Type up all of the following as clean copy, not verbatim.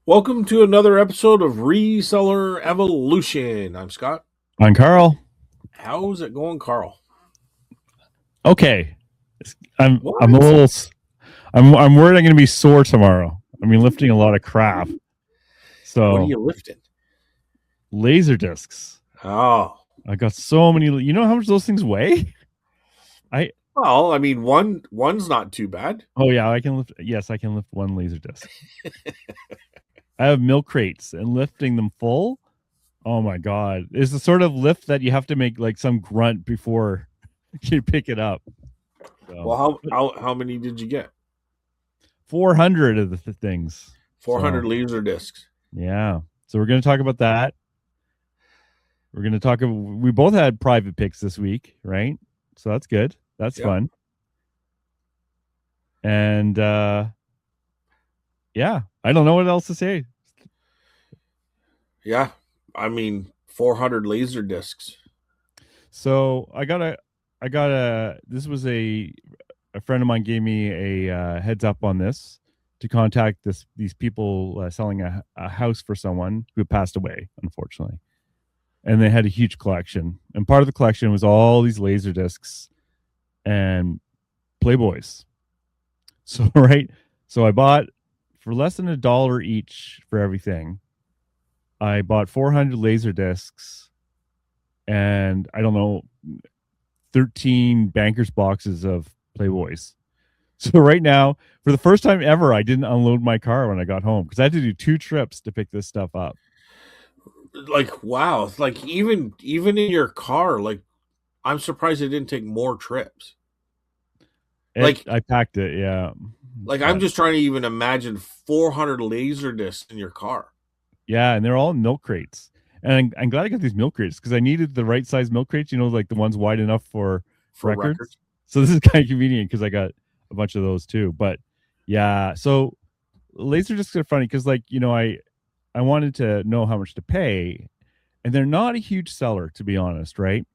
Welcome to another episode of Reseller Evolution. I'm Scott. I'm Carl. How's it going, Carl? Okay, I'm a What? little. I'm worried I'm going to be sore tomorrow. I mean, lifting a lot of crap. What are So you lifting? laser discs. Oh, I got so many. You know how much those things weigh? I well, I mean, one's not too bad. Oh yeah, I can lift. Yes, I can lift one laser disc. I have milk crates and lifting them full. Oh my god, it's the sort of lift that you have to make like some grunt before you pick it up. So, Well, how many did you get? 400 of the things. 400 So, laser discs. yeah. So we're going to talk about that. We're going to talk. We both had private picks this week, right? So that's good. That's fun. And yeah, I don't know what else to say. Yeah, I mean, 400 laser discs. So I got a. This was a friend of mine gave me a heads up on this to contact these people selling a house for someone who passed away, unfortunately. And they had a huge collection, and part of the collection was all these laser discs and Playboys. So so I bought for less than $1 each for everything. I bought 400 laser discs, and I don't know, 13 bankers boxes of Playboys. So right now, for the first time ever, I didn't unload my car when I got home because I had to do 2 trips to pick this stuff up. Like, wow, like even in your car, like I'm surprised it didn't take more trips. I packed it, yeah. Like I'm just trying to even imagine 400 laser discs in your car. Yeah, and they're all in milk crates. And I'm glad I got these milk crates because I needed the right size milk crates, like the ones wide enough for records. So this is kind of convenient because I got a bunch of those too. But yeah, so laser discs are funny because I wanted to know how much to pay, and they're not a huge seller, to be honest, right?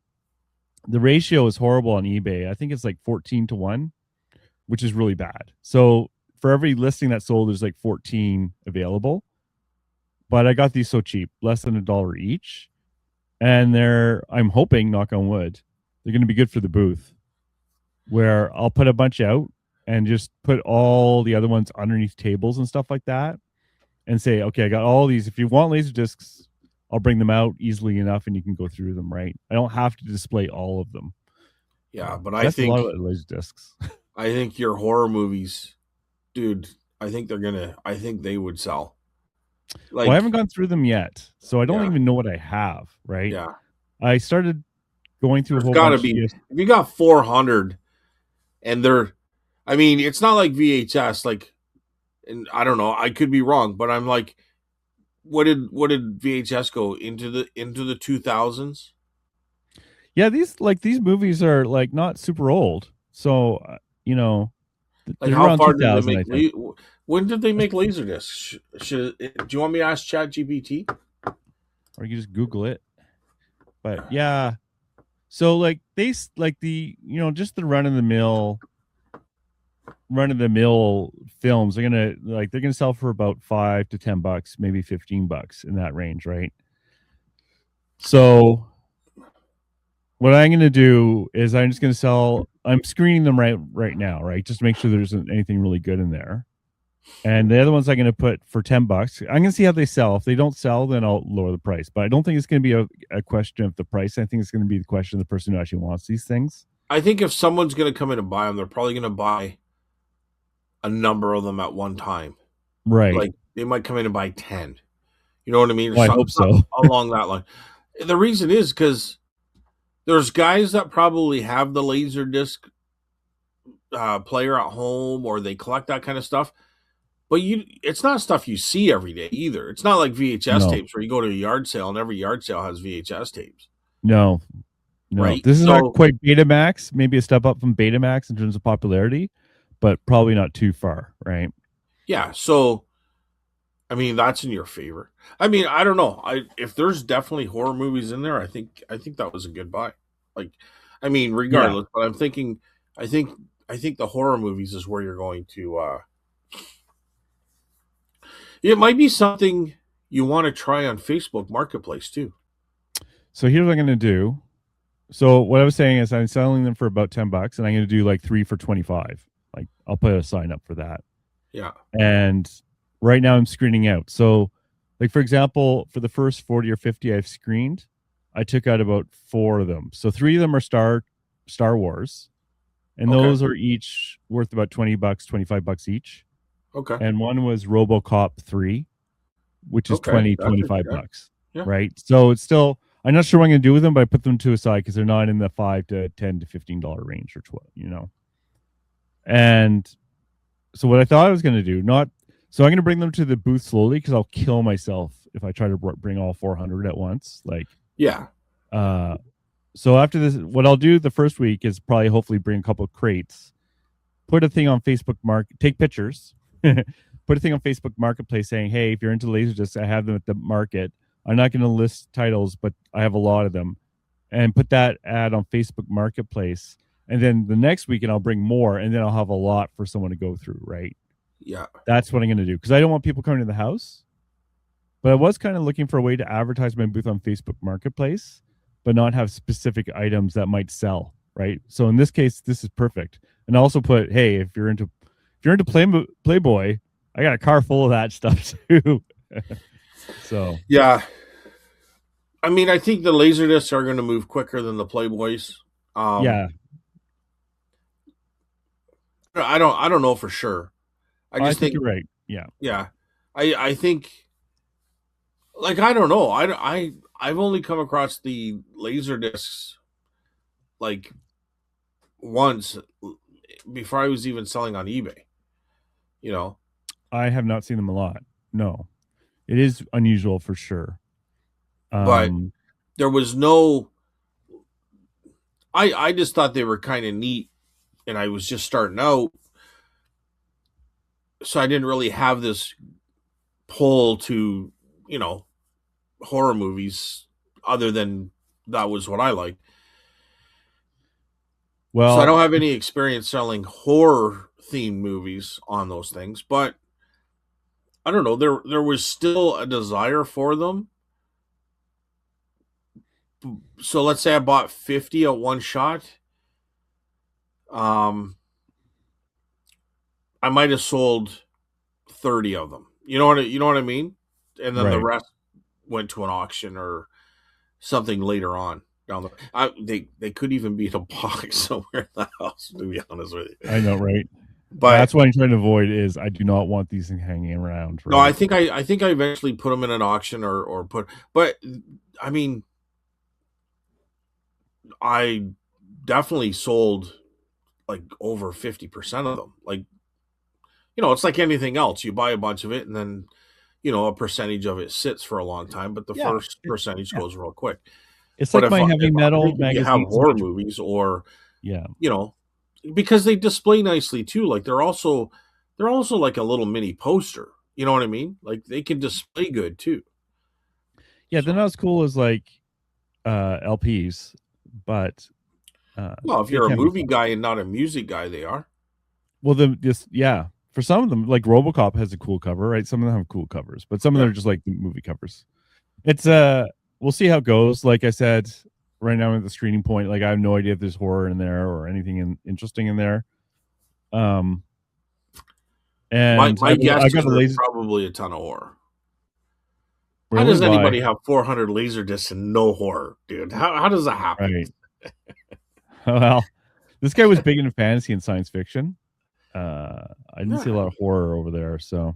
The ratio is horrible on eBay. I think it's like 14-1, which is really bad. So for every listing that's sold, there's like 14 available. But I got these so cheap, less than $1 each. And I'm hoping, knock on wood, they're going to be good for the booth, where I'll put a bunch out and just put all the other ones underneath tables and stuff like that and say, okay, I got all these. If you want laser discs, I'll bring them out easily enough and you can go through them, right? I don't have to display all of them. Yeah, but that's a lot of laser discs. I think your horror movies, dude, I think they would sell. Like, well, I haven't gone through them yet, so I don't even know what I have, right? Yeah. I started going through a whole bunch. If you got 400 and I mean, it's not like VHS, like, and I don't know, I could be wrong, but I'm like, what did VHS go into the 2000s? Yeah, these movies are like not super old, so like how far did they make? When did they make Laserdisc? Do you want me to ask ChatGPT? Or you just Google it. But yeah, so like they like the just the run of the mill films are gonna sell for about $5 to $10, maybe $15 in that range, right? So what I'm gonna do is I'm just gonna sell. I'm screening them right now, right? Just to make sure there isn't anything really good in there. And the other ones I'm going to put for $10. I'm going to see how they sell. If they don't sell, then I'll lower the price. But I don't think it's going to be a question of the price. I think it's going to be the question of the person who actually wants these things. I think if someone's going to come in and buy them, they're probably going to buy a number of them at one time. Right. Like they might come in and buy 10. You know what I mean? Well, I hope so. Along that line. The reason is because there's guys that probably have the laser disc player at home, or they collect that kind of stuff. But it's not stuff you see every day either. It's not like VHS tapes where you go to a yard sale and every yard sale has VHS tapes. No. Right? This is not quite Betamax. Maybe a step up from Betamax in terms of popularity, but probably not too far, right? Yeah. So, I mean, that's in your favor. I mean, I don't know. If there's definitely horror movies in there, I think that was a good buy. Like, I mean, regardless, but I'm thinking, I think the horror movies is where you're going to. It might be something you want to try on Facebook Marketplace too. So here's what I'm going to do. So what I was saying is I'm selling them for about $10, and I'm going to do like 3 for 25. Like I'll put a sign up for that. Yeah. And right now I'm screening out. So, like for example, for the first 40 or 50 I've screened, I took out about 4 of them. So 3 of them are Star Wars, and those are each worth about $20, $25 each. Okay. And one was RoboCop 3, which is $20, $25. Yeah. Right. So it's still, I'm not sure what I'm going to do with them, but I put them to a side because they're not in the $5 to $10 to $15 range or 12, you know. And so what I thought I was going to do, so I'm going to bring them to the booth slowly because I'll kill myself if I try to bring all 400 at once. Like, yeah. So after this, what I'll do the first week is probably hopefully bring a couple of crates, put a thing on Facebook take pictures, put a thing on Facebook Marketplace saying, hey, if you're into Laserdiscs, I have them at the market. I'm not going to list titles, but I have a lot of them, and put that ad on Facebook Marketplace. And then the next weekend I'll bring more, and then I'll have a lot for someone to go through, right? Yeah. That's what I'm going to do because I don't want people coming to the house. But I was kind of looking for a way to advertise my booth on Facebook Marketplace, but not have specific items that might sell, right? So in this case, this is perfect. And also put, hey, if you're into Playboy, I got a car full of that stuff too. So yeah, I mean, I think the Laserdiscs are going to move quicker than the Playboys. Yeah, I don't know for sure. I think you're right. Yeah, yeah. I think, like, I don't know. I've only come across the Laserdiscs like once before I was even selling on eBay. You know, I have not seen them a lot. No, it is unusual for sure. But there was no. I just thought they were kind of neat, and I was just starting out, so I didn't really have this pull to, you know, horror movies other than that was what I liked. Well, so I don't have any experience selling horror themed movies on those things, but I don't know. There was still a desire for them. So let's say I bought 50 at one shot. I might have sold 30 of them. You know what I mean? And then the rest went to an auction or something later on down the. They could even be in a box somewhere in the house. To be honest with you, I know, right? But that's what I'm trying to avoid. Is I do not want these things hanging around. Right? No, I think I eventually put them in an auction or put. But I mean, I definitely sold like over 50% of them. Like, you know, it's like anything else. You buy a bunch of it and then, you know, a percentage of it sits for a long time, but the first percentage goes real quick. It's but like my heavy metal magazines. You have horror movies or, you know, because they display nicely too. Like they're also like a little mini poster. You know what I mean? Like they can display good too. Yeah, they're not as cool as like LPs, but well, if you're a movie guy and not a music guy, they are. Well, for some of them, like RoboCop has a cool cover, right? Some of them have cool covers, but some of them are just like the movie covers. It's we'll see how it goes. Like I said, right now at the screening point, like I have no idea if there's horror in there or anything interesting in there. And my guess is probably a ton of horror. Really? How does anybody have 400 laser discs and no horror, dude? How does that happen? Right. Well, this guy was big into fantasy and science fiction. I didn't see a lot of horror over there, so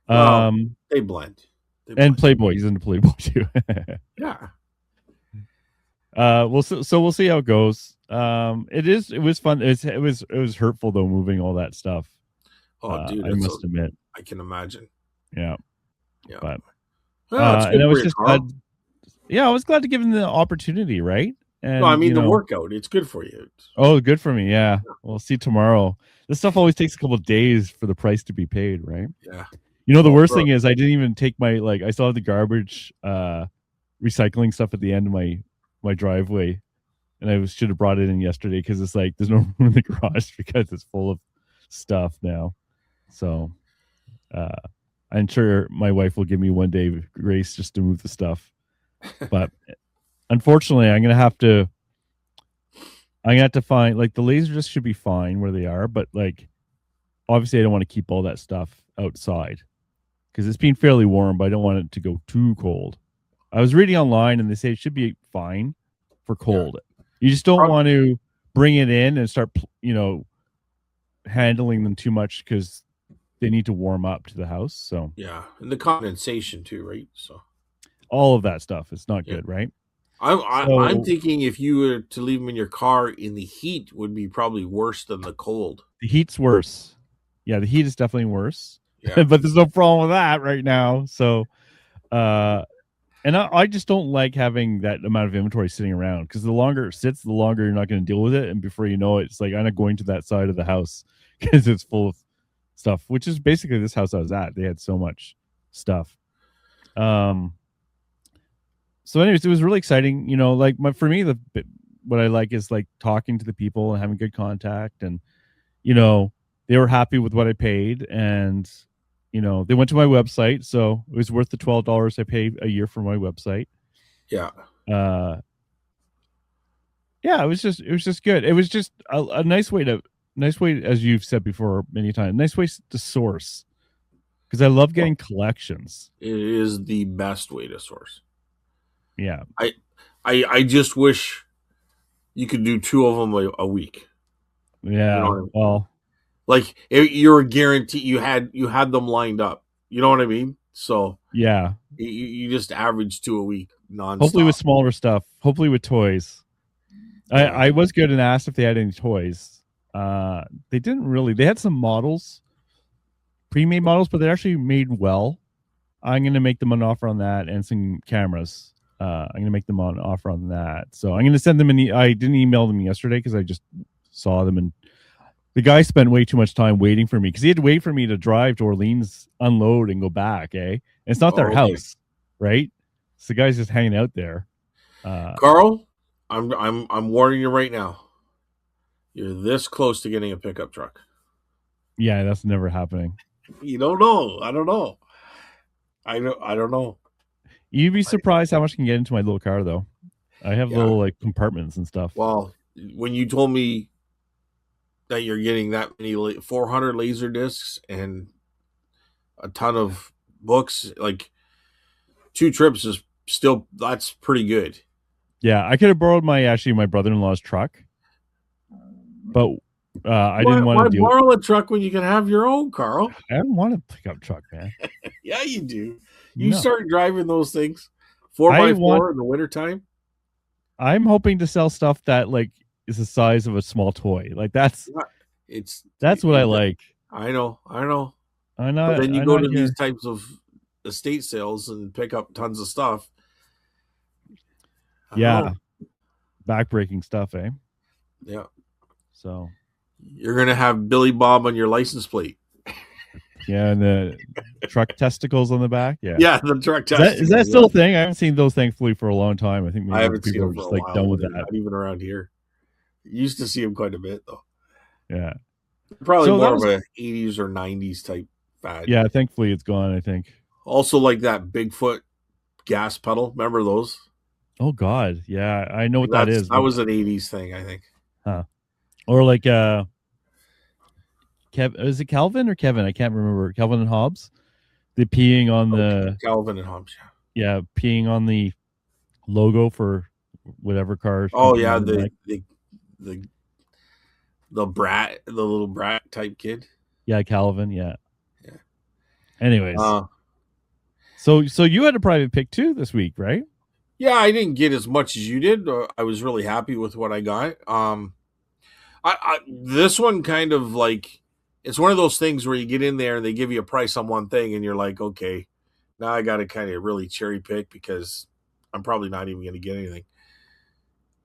they blend. And Playboy, he's into Playboy too. Yeah. We'll see how it goes. It was fun. It was hurtful though, moving all that stuff. Oh, dude, I must admit. I can imagine. Yeah. But and I was just glad. Yeah, I was glad to give him the opportunity, right? And, no, I mean the workout. It's good for you. Oh, good for me. Yeah. We'll see tomorrow. This stuff always takes a couple of days for the price to be paid, right? Yeah. You know, the worst thing is I didn't even take I still have the garbage recycling stuff at the end of my driveway. And I should have brought it in yesterday because it's like there's no room in the garage because it's full of stuff now. So I I'm sure my wife will give me one day of grace just to move the stuff. But unfortunately, I'm gonna have to find like the laser disc should be fine where they are, but like obviously I don't want to keep all that stuff outside because it's been fairly warm, but I don't want it to go too cold. I was reading online and they say it should be fine for Yeah. cold. You just don't want to bring it in and start, handling them too much because they need to warm up to the house. So Yeah, and the condensation too, right? So all of that stuff is not yeah, good, right? I'm So thinking if you were to leave them in your car in the heat would be probably worse than the cold. the heat's worse. Yeah, the heat is definitely worse, Yeah, but there's no problem with that right now. So, uh, and I just don't like having that amount of inventory sitting around because the longer it sits, the longer you're not going to deal with it. And before you know it, it's like I'm not going to that side of the house because it's full of stuff, which is basically this house I was at. They had so much stuff. Um, so anyways, it was really exciting. Like for me, what I like is like talking to the people and having good contact, and they were happy with what I paid, and they went to my website, so it was worth the $12 I pay a year for my website. yeah. Uh, yeah, it was just good. It was just a nice way, as you've said before many times, nice way to source because I love getting collections. It is the best way to source. Yeah, I just wish you could do two of them a week. You know yeah. what I mean? Well, Like you're guaranteed you had them lined up. You know what I mean? So yeah. you just average two a week Hopefully nonstop. with smaller stuff. Hopefully with toys. Yeah, I was good and asked if they had any toys. They didn't really. They had some models, pre-made models, but they're actually made well. I'm going to make them an offer on that and some cameras. I'm going to make them an offer on that. So I'm going to send them I didn't email them yesterday because I just saw them, and the guy spent way too much time waiting for me because he had to wait for me to drive to Orleans, unload, and go back. And it's not their okay. house, right? So the guy's just hanging out there. Carl, I'm warning you right now. You're this close to getting a pickup truck. Yeah, that's never happening. You don't know. I don't know. I don't know. You'd be surprised how much I can get into my little car, though. I have Yeah. little like compartments and stuff. Well, when you told me that you're getting that many 400 laser discs and a ton of books, like two trips is still that's pretty good. Yeah, I could have borrowed my brother-in-law's truck, but I didn't want Why to deal. borrow a truck when you can have your own, Carl? I don't want a pickup truck, man. Yeah, you do. You No, start driving those things four I by want. four in the wintertime. I'm hoping to sell stuff that like is the size of a small toy. Like that's Yeah, It's that's what I like. I know, I know. I'm But not. then you I'm go not to these here. types of estate sales and pick up tons of stuff. I don't Yeah, know. backbreaking stuff, eh? Yeah. So You're gonna have Billy Bob on your license plate. yeah, and the truck testicles on the back. Yeah. Yeah, the truck Is that testicle. still Yeah. a thing? I haven't seen those thankfully for a long time. I think I maybe haven't seen people them are for just a like while done with either. that. Not even around here. You used to see them quite a bit though. Yeah. Probably So that more of was a 80s or 90s type fad. yeah, thankfully it's gone, I think. Also, like that Bigfoot gas pedal. Remember those? Oh God. Yeah, I know what that That's is, that but was an 80s thing, I think. huh. Or like is it Calvin or Kevin? I can't remember. Calvin and Hobbes. The peeing on Okay, the Calvin and Hobbes. yeah, peeing on the logo for whatever car Oh company yeah, they like. the the little brat type kid. Yeah, Calvin, yeah. Yeah. Anyways. So you had a private pick too this week, right? Yeah, I didn't get as much as you did. I was really happy with what I got. I this one kind of like it's one of those things where you get in there and they give you a price on one thing and you're like, okay, now I got to kind of really cherry pick because I'm probably not even going to get anything.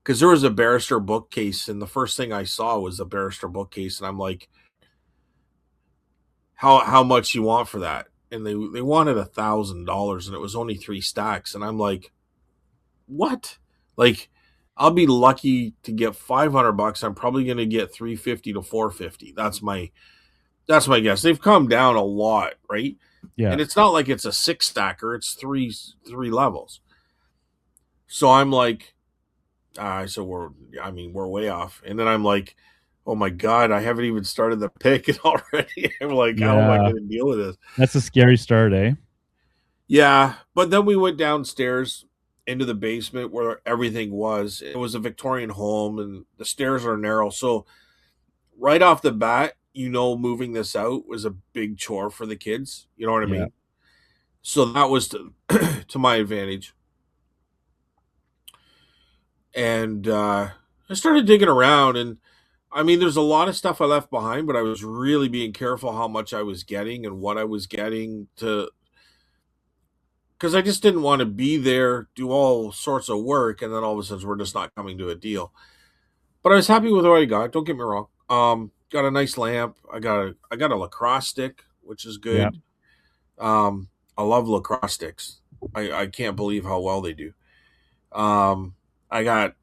Because there was a barrister bookcase and the first thing I saw was a barrister bookcase and I'm like, how much you want for that? And they wanted $1,000 and it was only 3 stacks and I'm like, what? Like, I'll be lucky to get $500. I'm probably going to get 350 to 450. That's my guess. They've come down a lot, right? Yeah. And it's not like it's a 6-stacker, it's three levels. So I'm like, so we're way off. And then I'm like, oh my God, I haven't even started the pick already. I'm like, how am I Yeah. going to deal with this? That's a scary start, eh? Yeah. But then we went downstairs into the basement where everything was. It was a Victorian home and the stairs are narrow. So right off the bat, moving this out was a big chore for the kids. You know what I Yeah. mean? So that was to my advantage. And I started digging around, and I mean, there's a lot of stuff I left behind, but I was really being careful how much I was getting and what I was getting to, because I just didn't want to be there, do all sorts of work, and then all of a sudden we're just not coming to a deal. But I was happy with what I got. Don't get me wrong. Got a nice lamp. I got a lacrosse stick, which is Yeah. good. I love lacrosse sticks. I can't believe how well they do. I got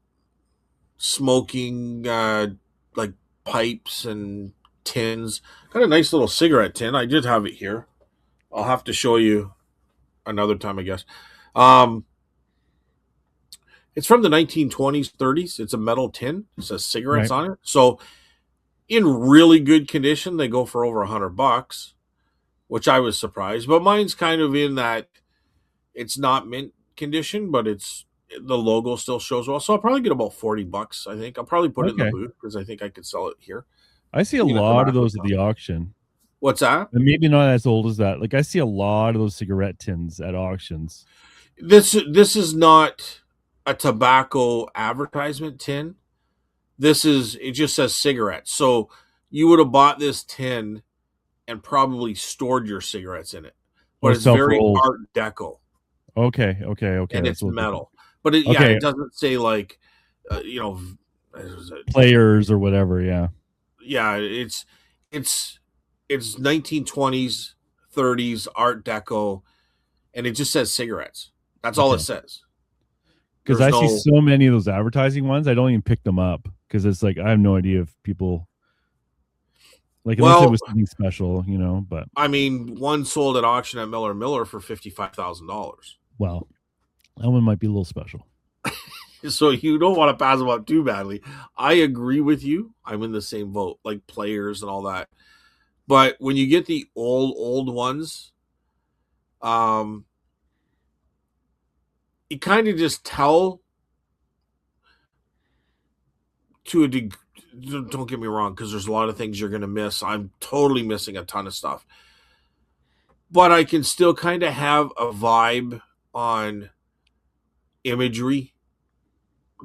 smoking like pipes and tins. Got a nice little cigarette tin. I did have it here. I'll have to show you another time, I guess. Um, it's from the 1920s, 30s. It's a metal tin. It says cigarettes Right. on it. So in really good condition, they go for over $100, which I was surprised. But mine's kind of in that it's not mint condition, but the logo still shows well. So I'll probably get about $40. I think I'll probably put it in the Okay. booth because I think I could sell it here. I see a Being a lot of tobacco those at shop. the auction. What's that? And maybe not as old as that. Like I see a lot of those cigarette tins at auctions. This is not a tobacco advertisement tin. It just says cigarettes. So you would have bought this tin and probably stored your cigarettes in it. Oh, But it's self very rolled. art deco Okay. Okay. Okay. and That's it's a little different. metal. But Okay. it doesn't say like you know is it- Players or whatever. Yeah. yeah, it's it's 1920s, 30s art deco and it just says cigarettes. That's all it Okay. says. Because There's I see no so many of those advertising ones, I don't even pick them up because it's like I have no idea if people like unless it well, was something special, you know. But I mean, one sold at auction at Miller Miller for $55,000. well, that one might be a little special. So you don't want to pass them up too badly. I agree with you. I'm in the same boat, like players and all that. But when you get the old ones, um, you kind of just tell to a degree. Don't get me wrong, because there's a lot of things you're going to miss. I'm totally missing a ton of stuff, but I can still kind of have a vibe on imagery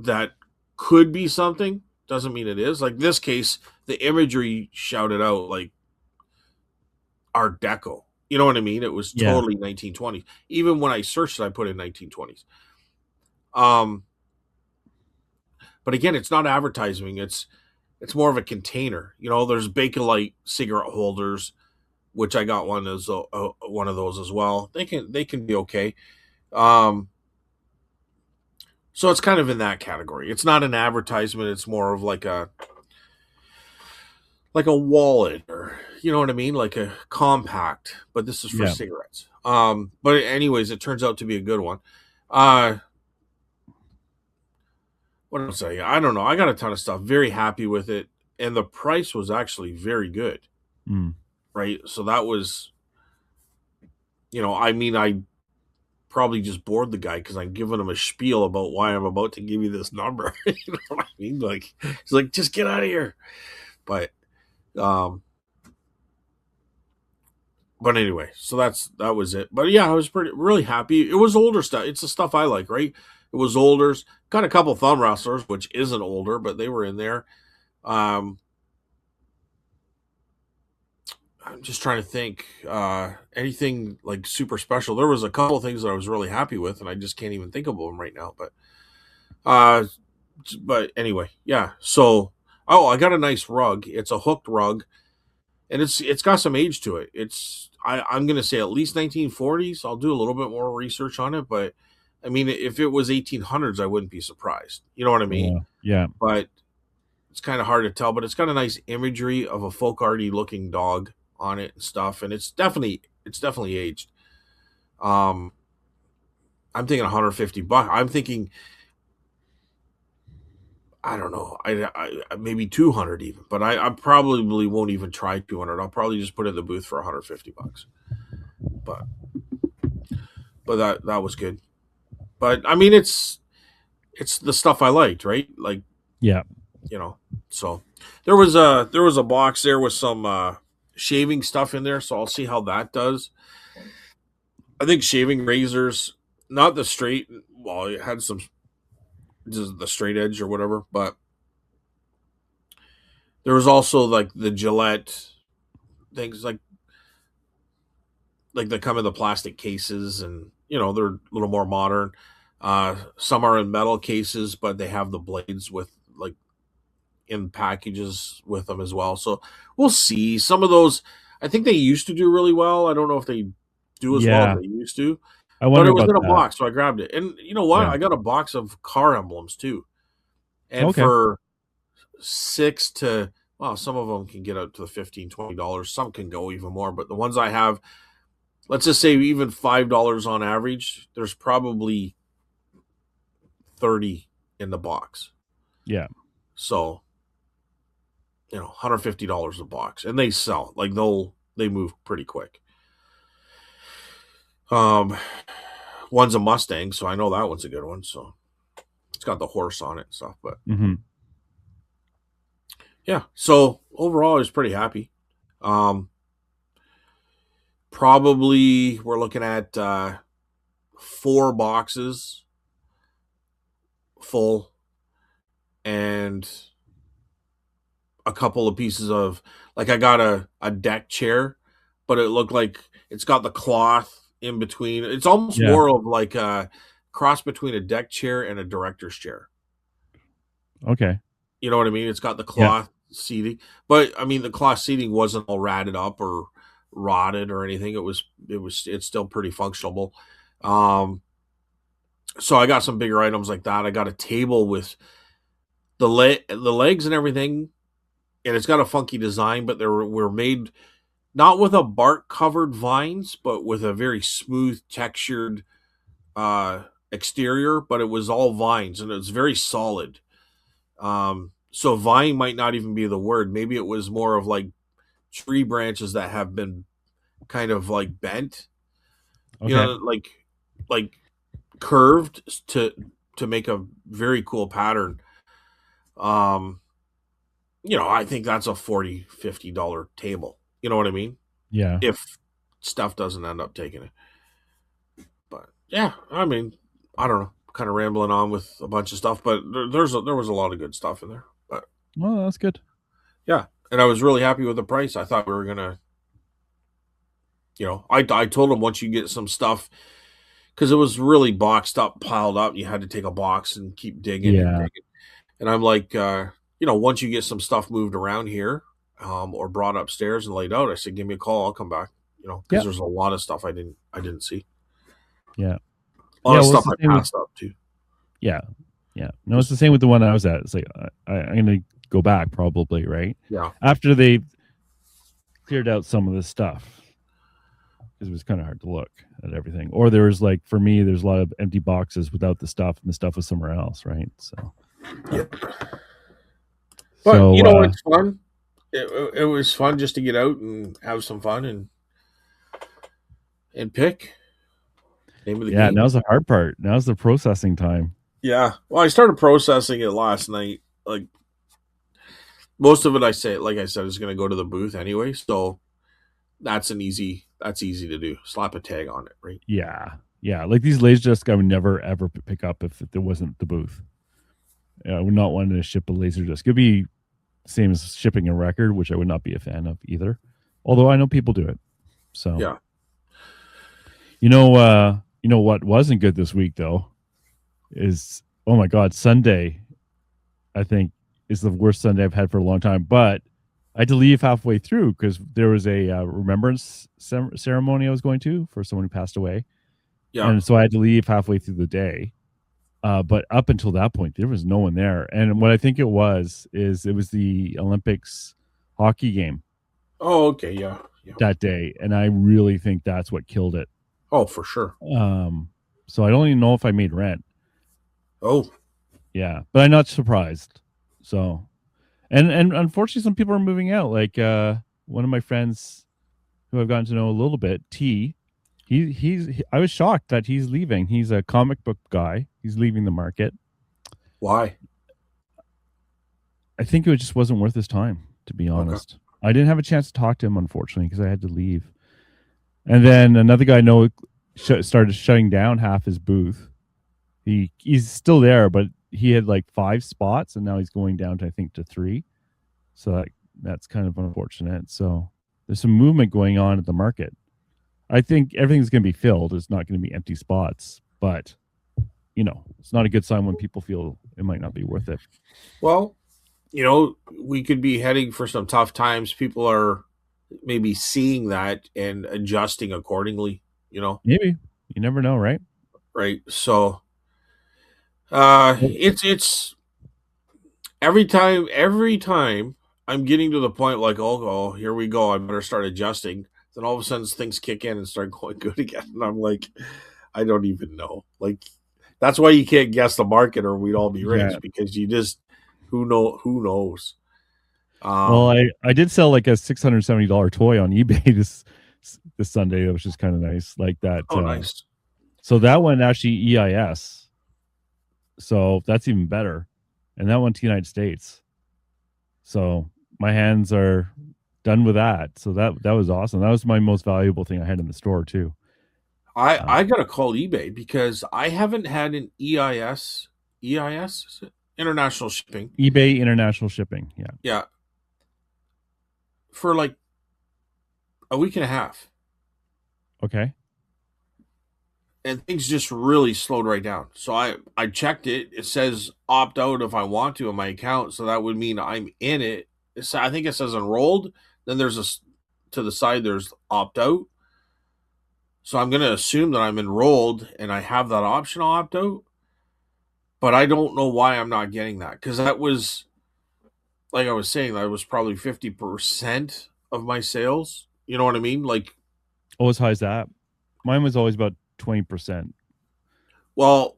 that could be something. Doesn't mean it is. Like this case, the imagery shouted out like Art Deco. You know what I mean? It was Yeah. totally 1920s. Even when I searched it, I put in 1920s. Um, but again, it's not advertising. It's more of a container. There's Bakelite cigarette holders, which I got one of those as well. They can be okay. Um, so it's kind of in that category. It's not an advertisement. It's more of like a wallet, or you know what I mean, like a compact. But this is for Yeah. cigarettes. But anyways, it turns out to be a good one. Uh, what else? I don't know. I got a ton of stuff. Very happy with it, and the price was actually very good. Mm. Right, so that was, I mean, I probably just bored the guy because I'm giving him a spiel about why I'm about to give you this number. You know what I mean? Like he's like, just get out of here. But um, but anyway, so that was it. But yeah, I was really happy. It was older stuff. It's the stuff I like, right? It was older. Got a couple thumb wrestlers, which isn't older, but they were in there. Um, I'm just trying to think anything like super special. There was a couple of things that I was really happy with, and I just can't even think of them right now. Uh, but anyway, yeah. So, I got a nice rug. It's a hooked rug, and it's got some age to it. I'm gonna say at least 1940s. I'll do a little bit more research on it, but I mean, if it was 1800s, I wouldn't be surprised. You know what I mean? Yeah. But it's kind of hard to tell. But it's got a nice imagery of a folk arty looking dog on it and stuff, and it's definitely It's definitely aged. I'm thinking $150. I'm thinking, I don't know, I maybe 200 even, but I probably won't even try 200. I'll probably just put it in the booth for $150. But that was good. But I mean, it's the stuff I liked, right? Like, Yeah. So there was a box there with some shaving stuff in there, so I'll see how that does. I think shaving razors, not the straight. Well, it had some just the straight edge or whatever, but there was also like the Gillette things, like they come in the plastic cases, and they're a little more modern. Some are in metal cases, but they have the blades with like in packages with them as well. So we'll see. Some of those, I think they used to do really well. I don't know if they do as well as Yeah. they used to, I but wonder it was about in a that. box, so I grabbed it. And you know what? Yeah. I got a box of car emblems too. And Okay. for six to, well, some of them can get up to the $15-$20. Some can go even more, but the ones I have, let's just say even $5 on average, there's probably 30 in the box. Yeah. So $150 a box, and they sell like they move pretty quick. Um, one's a Mustang, so I know that one's a good one. So it's got the horse on it and stuff. But Mm-hmm. yeah, so overall, I was pretty happy. Um, probably we're looking at 4 boxes full and a couple of pieces of, like, I got a deck chair, but it looked like it's got the cloth in between. It's almost Yeah. more of like a cross between a deck chair and a director's chair. Okay. You know what I mean? It's got the Yeah. cloth seating, but I mean the cloth seating wasn't all ratted up or rotted or anything. It's still pretty functional. Um, so I got some bigger items like that. I got a table with the legs and everything, and it's got a funky design, but they were made not with a bark covered vines, but with a very smooth textured exterior. But it was all vines, and it was very solid. So vine might not even be the word. Maybe it was more of like tree branches that have been kind of like bent, Okay. like curved to make a very cool pattern. Um, I think that's a $40-$50 table. You know what I mean? Yeah. If stuff doesn't end up taking it. But yeah, I mean, I don't know. Kind of rambling on with a bunch of stuff, but there was a lot of good stuff in there. But Well, that's good. yeah, and I was really happy with the price. I thought we were gonna, I told him once you get some stuff, because it was really boxed up, piled up. You had to take a box and keep digging and Yeah. digging. And I'm like, once you get some stuff moved around here, or brought upstairs and laid out, I said, give me a call. I'll come back. Because Yeah. there's a lot of stuff I didn't see. Yeah. A lot Yeah. of Well, it's stuff the I same with. passed up too. Yeah. Yeah. No, it's Just the same with the one I was at. It's like I'm gonna go back probably, right? yeah, After they cleared out some of the stuff, because it was kind of hard to look at everything. Or there was, like, for me, there's a lot of empty boxes without the stuff, and the stuff was somewhere else, right? So yeah. But so it's fun. It was fun just to get out and have some fun and pick. Name of the yeah, game. now's the hard part. Now's the processing time. Yeah. Well, I started processing it last night. Like, most of it, like I said, is going to go to the booth anyway. So that's easy to do. Slap a tag on it, right? Yeah. Yeah. Like these laser discs I would never ever pick up if there wasn't the booth. I would not want to ship a laser disc. It'd be the same as shipping a record, which I would not be a fan of either. Although I know people do it. So Yeah. you know what wasn't good this week though is, oh my God, Sunday, I think, is the worst Sunday I've had for a long time. But I had to leave halfway through because there was a remembrance ceremony I was going to for someone who passed away. Yeah. And so I had to leave halfway through the day. But up until that point, there was no one there. And what I think it was the Olympics hockey game. Oh, okay. Yeah. Yep. that day, and I really think that's what killed it. Oh, for sure. So I don't even know if I made rent. Oh, Yeah, but I'm not surprised. So, and unfortunately, some people are moving out. Like one of my friends who I've gotten to know a little bit, T. I was shocked that he's leaving. He's a comic book guy. He's leaving the market. why? I think it just wasn't worth his time, to be Okay. honest. I didn't have a chance to talk to him, unfortunately, because I had to leave. And then another guy I know started shutting down half his booth. He's still there, but he had like 5 spots, and now he's going down to I think to 3. So that's kind of unfortunate. So there's some movement going on at the market. I think everything's going to be filled. It's not going to be empty spots, but it's not a good sign when people feel it might not be worth it. Well, we could be heading for some tough times. People are maybe seeing that and adjusting accordingly, Maybe. You never know, right? right? So, Well, it's every time I'm getting to the point like, oh, here we go. I better start adjusting. Then all of a sudden things kick in and start going good again. And I'm like, I don't even know. Like, that's why you can't guess the market or we'd all be yeah. rich because you just, who knows? Well, Um, I did sell like a $670 toy on eBay this Sunday, which is kind of nice. Like that. oh, nice. So that one actually EIS. So that's even better. And that went to the United States. So my hands are done with that. So that was awesome. That was my most valuable thing I had in the store too. I gotta call eBay because I haven't had an EIS is it? International shipping. eBay international shipping. Yeah. Yeah, for like a week and a half. Okay. And things just really slowed right down. So I checked it. It says opt out if I want to in my account. So that would mean I'm in it. I think it says enrolled. Then there's to the side there's opt out. So I'm gonna assume that I'm enrolled and I have that option to opt out. But I don't know why I'm not getting that because that was like I was saying that was probably 50% of my sales. You know what I mean? Like, Oh, as high as that. Mine was always about 20%. well,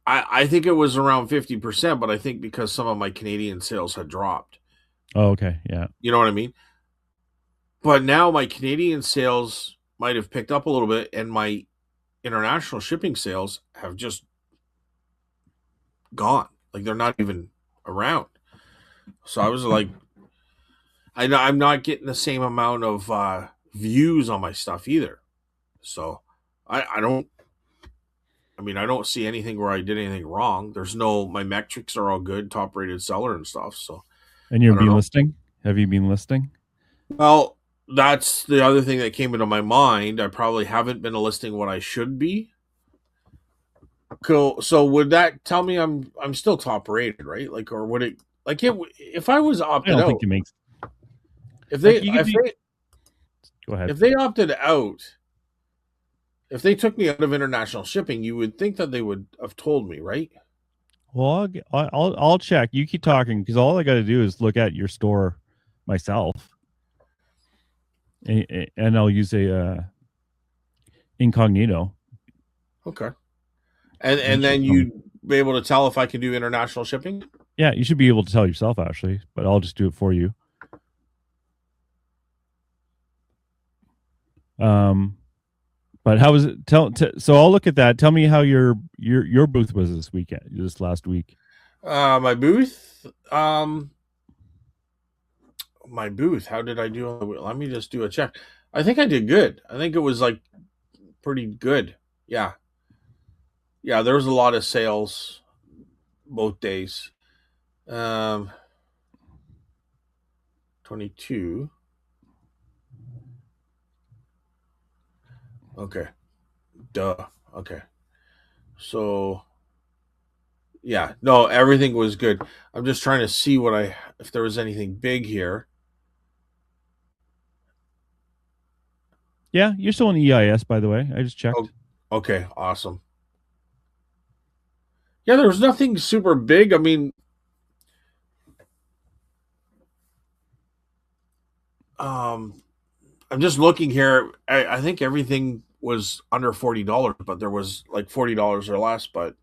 I think it was around 50%, but I think because some of my Canadian sales had dropped. Oh, okay. Yeah. You know what I mean? But now my Canadian sales might have picked up a little bit, and my international shipping sales have just gone. Like they're not even around. So I was like, I'm not getting the same amount of views on my stuff either. So I don't. I mean, I don't see anything where I did anything wrong. There's no, my metrics are all good, top rated seller and stuff. So And I you've don't been know. listing? Have you been listing? Well, that's the other thing that came into my mind. I probably haven't been listing what I should be. Cool. So would that tell me I'm still top rated, right? Like, or would it like it if I was I opted don't think out? it makes If they like you could if be. they Go ahead. if they opted out, if they took me out of international shipping, you would think that they would have told me, right? Well, I'll check. You keep talking because all I got to do is look at your store myself, and I'll use a incognito. Okay. And And it and should then tell me. you'd be able to tell if I can do international shipping. Yeah, you should be able to tell yourself actually, but I'll just do it for you. Um, but how was it? So I'll look at that. Tell me how your booth was this weekend, this last week. My booth. My booth. How did I do? Let me just do a check. I think I did good. I think it was like pretty good. Yeah, yeah. There was a lot of sales both days. Um, 22. Okay. Duh. Okay. So yeah, no, everything was good. I'm just trying to see if there was anything big here. Yeah, you're still in EIS, by the way. I just Oh, checked. okay, awesome. Yeah, there was nothing super big. I mean, um, I'm just looking here. I think everything was under $40, but there was like $40 or less. But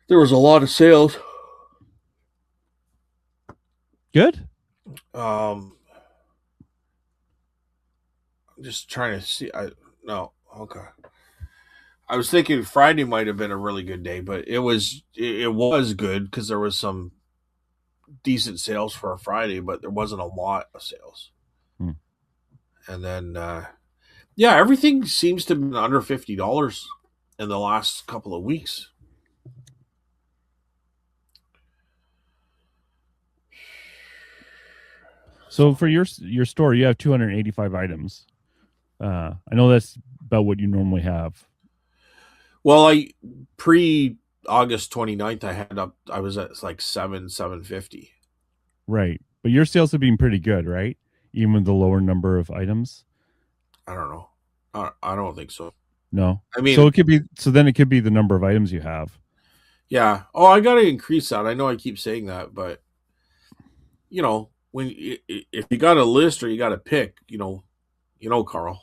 there was a lot of sales. Good. I'm just trying to see. No, okay. I was thinking Friday might have been a really good day, but it was good because there was some decent sales for a Friday, but there wasn't a lot of sales. Hmm. And then yeah, everything seems to have been under $50 in the last couple of weeks. So for your store, you have 285 items. I know that's about what you normally have. Well, I pre August 29th, I was at like 750. Right. But your sales have been pretty good, right? Even with the lower number of items. I don't know. I don't think so. No. I So mean, it could be, so then it could be the number of items you have. yeah. Oh, I got to increase that. I know I keep saying that, but when if you got a list or you got to pick, Carl.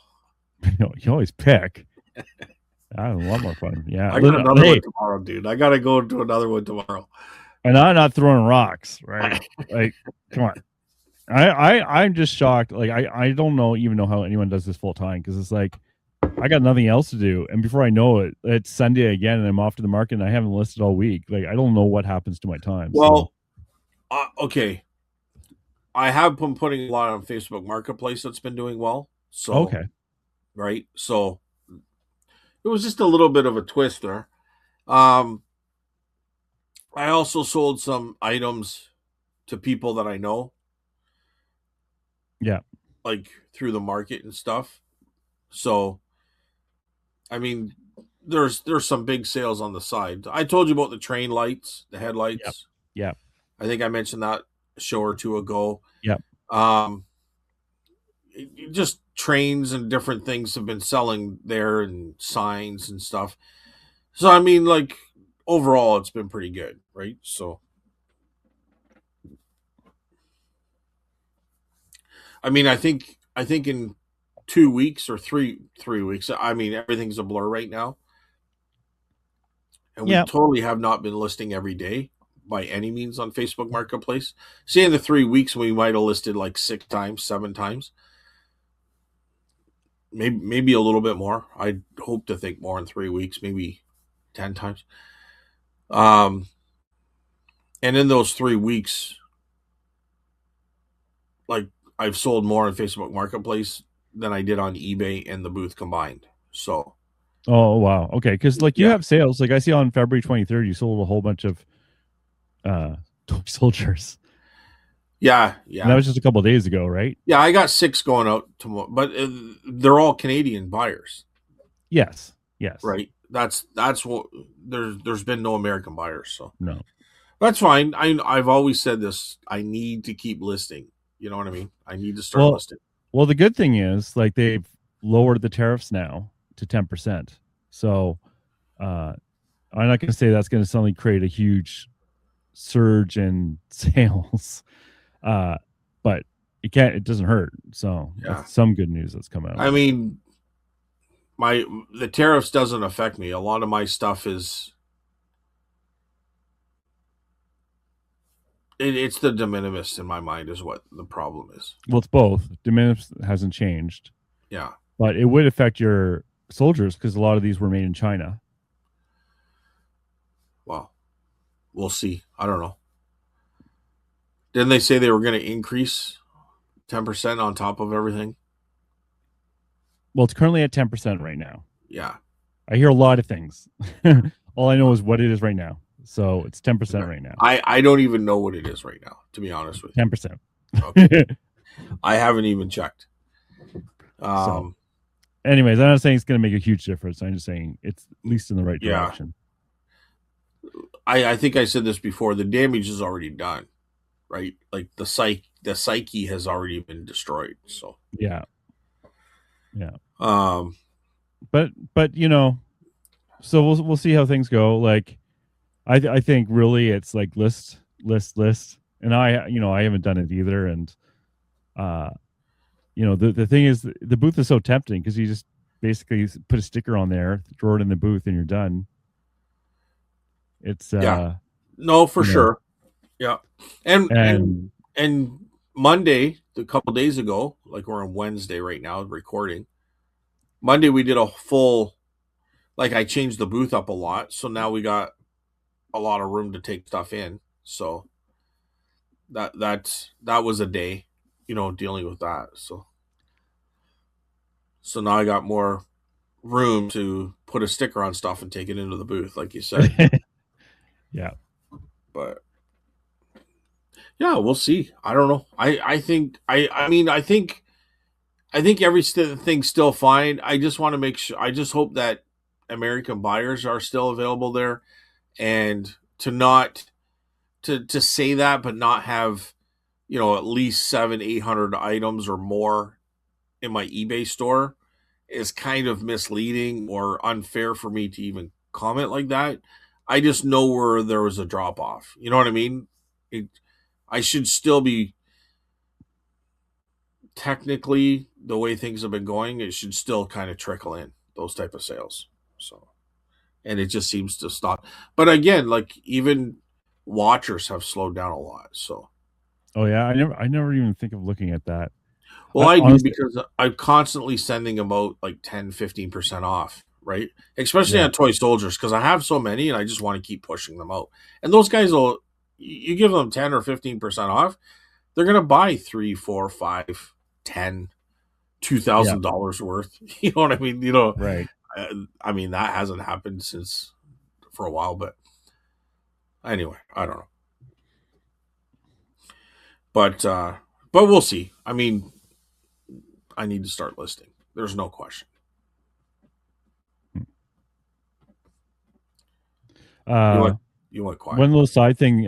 You always pick. I have a lot more fun. Yeah. I got another one Hey, tomorrow, dude. I got to go to another one tomorrow. and I'm not throwing rocks, right? Like, come on. I'm just shocked. Like, I don't even know how anyone does this full time, because it's like I got nothing else to do, and before I know it, it's Sunday again, and I'm off to the market, and I haven't listed all week. Like, I don't know what happens to my time. Well, okay. I have been putting a lot on Facebook Marketplace that's been doing well. So, Okay. right. So it was just a little bit of a twist there. Um, I also sold some items to people that I know, Yeah. like through the market and stuff. So, I mean, there's some big sales on the side. I told you about the train lights, the Yep. headlights. Yep. I think I mentioned that a show or two ago. Yep. Um, just trains and different things have been selling there, and signs and stuff. So I mean, like, overall, it's been pretty good, right? So I mean, I think in 2 weeks or three weeks. I mean, everything's a blur right now, and we Yep. totally have not been listing every day by any means on Facebook Marketplace. Say in the 3 weeks, we might have listed like 6 times, 7 times, maybe a little bit more. I hope to think more in 3 weeks, maybe 10 times. Um, and in those 3 weeks, like, I've sold more on Facebook Marketplace than I did on eBay and the booth combined. So Oh wow. Okay. Because like you yeah, have sales. Like I see on February 23rd, you sold a whole bunch of toy soldiers. yeah, And that yeah, was just a couple of days ago, right? yeah. I got 6 going out tomorrow, but they're all Canadian buyers, Yes. Yes. right? That's what there's been no American buyers, so No. that's fine. I've always said this. I need to keep listing. You know what I mean? I need to start Well, listing. well, the good thing is like they've lowered the tariffs now to 10%. So uh, I'm not going to say that's going to suddenly create a huge surge in sales, uh, but it doesn't hurt. So Yeah, that's some good news that's come out. I mean, the tariffs doesn't affect me. A lot of my stuff is it's the de minimis in my mind is what the problem is. Well, it's both. De minimis hasn't changed, Yeah. but it would affect your soldiers because a lot of these were made in China. Well, we'll see. I don't know. Didn't they say they were going to increase 10% on top of everything? Well, it's currently at 10% right now. Yeah. I hear a lot of things. All I know is what it is right now. So it's 10% right now. I don't even know what it is right now, to be honest with you. 10%. Okay. I haven't even checked. So, anyways, I'm not saying it's going to make a huge difference. I'm just saying it's at least in the right yeah. direction. I think I said this before. The damage is already done, right? Like the psyche has already been destroyed. So Yeah. But so we'll see how things go. Like I think really it's like list, and I haven't done it either, and the thing is, the booth is so tempting because you just basically put a sticker on there, throw it in the booth, and you're done. It's Yeah. No, for you know, sure. Yeah. And and and and Monday, a couple days ago, like we're on Wednesday right now recording. Monday we did a full, like I changed the booth up a lot, so now we got a lot of room to take stuff in. So that was a day, dealing with that. So now I got more room to put a sticker on stuff and take it into the booth, like you said. yeah, But yeah, we'll see. I don't know. I think I mean I think everything's still fine. I just want to make sure. I just hope that American buyers are still available there, and to not to say that, but not have at least 700-800 items or more in my eBay store is kind of misleading or unfair for me to even comment like that. I just know where there was a drop off. You know what I mean? It, I should still be technically the way things have been going. It should still kind of trickle in those type of sales. So, and it just seems to stop. But again, like even watchers have slowed down a lot. So, oh yeah, I never even think of looking at that. well, I I do honestly, because I'm constantly sending about like 10-15% off, right? Especially yeah, on toy soldiers because I have so many and I just want to keep pushing them out. And those guys will, you give them 10 or 15% off, they're going to buy three, four, five, 10, two yeah, thousand dollars worth. You know what I mean? right. I mean that hasn't happened since for a while, but anyway, I don't know. But we'll see. I mean, I need to start listing. There's no question. You Uh, went you went quiet. one little side thing.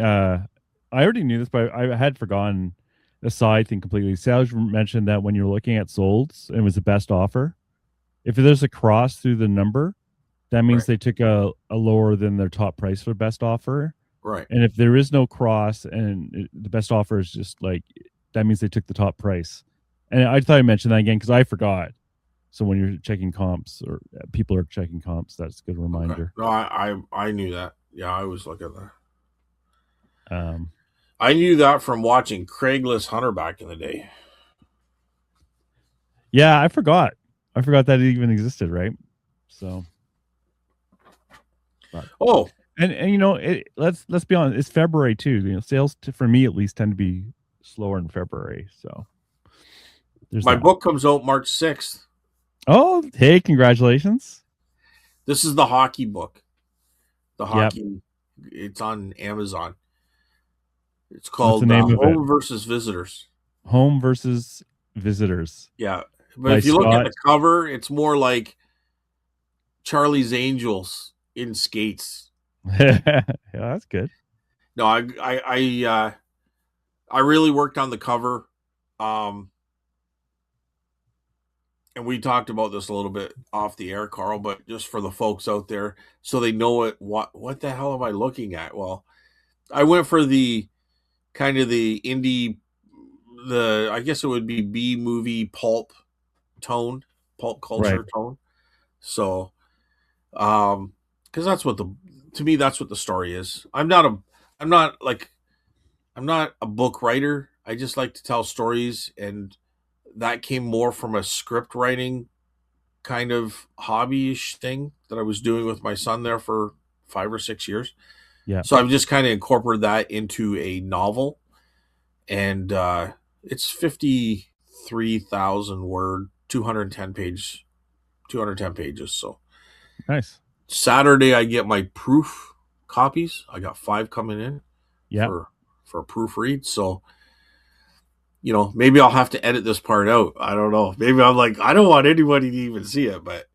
I already knew this, but I had forgotten the side thing completely. Sales mentioned that when you're looking at solds, and it was the best offer. If there's a cross through the number, that means Right. they took a lower than their top price for best offer. Right. And if there is no cross and the best offer is just like, that means they took the top price. And I thought I mentioned that again because I forgot. So when you're checking comps or people are checking comps, that's a good Okay. reminder. No, I knew that. Yeah, I was looking at that. Um, I knew that from watching Craigslist Hunter back in the day. yeah, I forgot. I forgot that it even existed, right? So, but Oh, and let's be honest, it's February too. Sales for me at least tend to be slower in February. So there's my that. book comes out March 6th. Oh, hey, congratulations! This is the hockey book. The Yep. hockey. It's on Amazon. It's What's the called name of it? Home versus Visitors. Home versus Visitors Yeah, but by if you look at Scott. the cover, it's more like Charlie's Angels in skates. Yeah, that's good. No, I really worked on the cover, um, and we talked about this a little bit off the air, Carl. But just for the folks out there, so they know what the hell am I looking at? Well, I went for the kind of the indie, the I guess it would be B movie tone, pulp Right. culture tone. So, because that's what the to me that's what the story is. I'm not like I'm not a book writer. I just like to tell stories, and that came more from a script writing kind of hobbyish thing that I was doing with my son there for 5 or 6 years. Yeah. So I've just kind of incorporated that into a novel, and it's 53,000 word, 210 pages. So Nice. Saturday I get my proof copies. I got 5 coming in Yeah. for a proofread. So maybe I'll have to edit this part out. I don't know. Maybe I'm like, I don't want anybody to even see it, but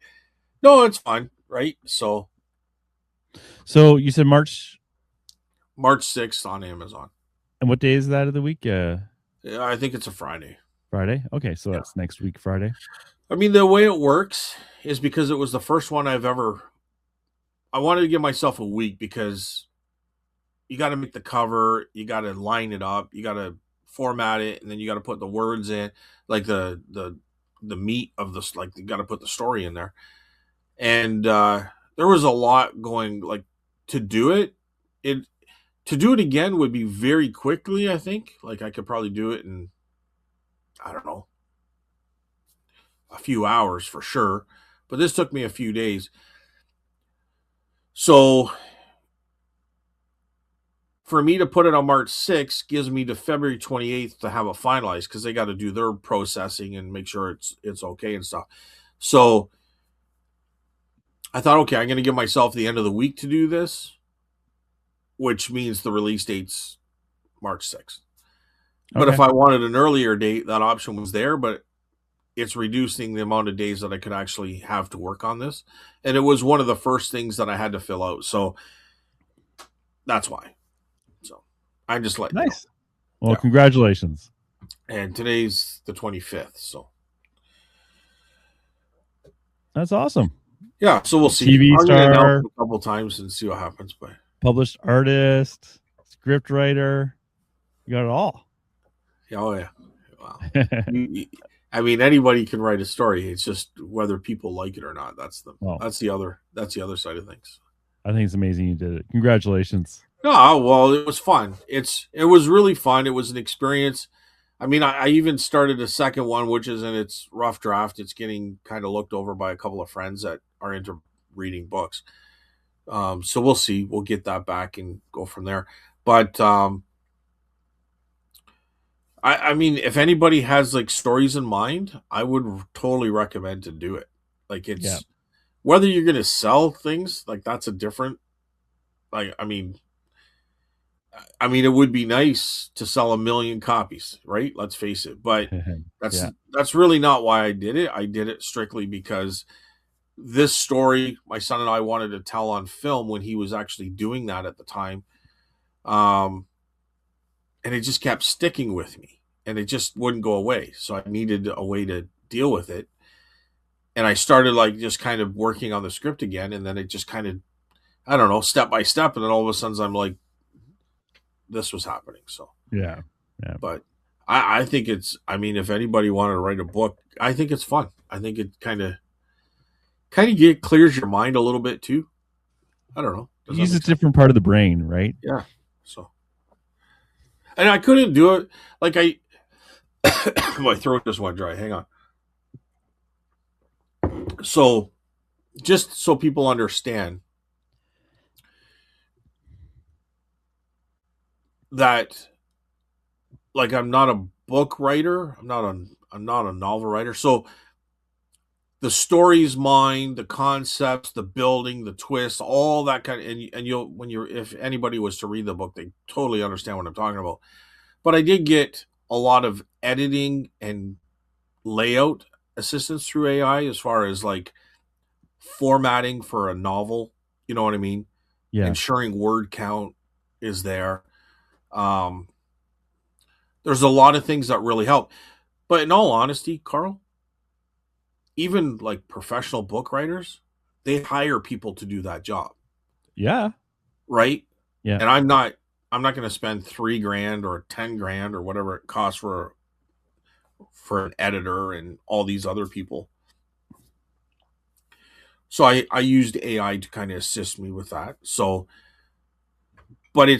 no, it's fine, right? So So you said March, March 6th on Amazon. and what day is that of the week? Yeah, I think it's a Friday. Friday. Okay, so Yeah. that's next week, Friday. I mean, the way it works is because it was the first one I've ever. I wanted to give myself a week because you got to make the cover, you got to line it up, you got to format it, and then you got to put the words in, like the meat of this, like you got to put the story in there. And there was a lot going, like, to do it. It to do it again would be very quickly. I think, like, I could probably do it in, I don't know, a few hours for sure. But this took me a few days. So for me to put it on March 6th gives me to February 28th to have it finalized, because they got to do their processing and make sure it's okay and stuff. So I thought, okay, I'm going to give myself the end of the week to do this, which means the release date's March 6th. But Okay. if I wanted an earlier date, that option was there, but it's reducing the amount of days that I could actually have to work on this. And it was one of the first things that I had to fill out. So that's why. So I'm just letting you know. Nice. Well, Yeah. congratulations. And today's the 25th. So That's awesome. yeah, so we'll see. TV I'm going to announce star, it a couple times and see what happens. But published artist, script writer. You got it all. oh yeah, wow. I mean, anybody can write a story. It's just whether people like it or not. That's the other side of things. I think it's amazing you did it. Congratulations. No, well, it was fun. It was really fun. It was an experience. I mean, I even started a second one, which is in its rough draft. It's getting kind of looked over by a couple of friends that are into reading books. So we'll see. We'll get that back and go from there. But I mean, if anybody has like stories in mind, I would totally recommend to do it. Like, it's whether you're going to sell things, like, that's a different. Like, it would be nice to sell 1,000,000 copies, right? Let's face it. But that's really not why I did it. I did it strictly because this story, my son and I wanted to tell on film when he was actually doing that at the time. And it just kept sticking with me, and it just wouldn't go away. So I needed a way to deal with it. And I started, like, just kind of working on the script again. And then it just kind of, I don't know, step by step. And then all of a sudden I'm like, this was happening. So, yeah. But I think it's, I mean, if anybody wanted to write a book, I think it's fun. I think it kind of clears your mind a little bit too. I don't know. Use a different part of the brain, right? Yeah. So, and I couldn't do it. Like, my throat just went dry. Hang on. So, just so people understand that, like, I'm not a book writer. I'm not a novel writer. So the story's mine, the concepts, the building, the twist, all that kind of, and if anybody was to read the book, they totally understand what I'm talking about. But I did get a lot of editing and layout assistance through AI, as far as, like, formatting for a novel. You know what I mean? Yeah. Ensuring word count is there. There's a lot of things that really help. But in all honesty, Carl, even like professional book writers, they hire people to do that job. Yeah. Right? Yeah. And I'm not going to spend $3,000 or $10,000 or whatever it costs for an editor and all these other people. So I used AI to kind of assist me with that. So, but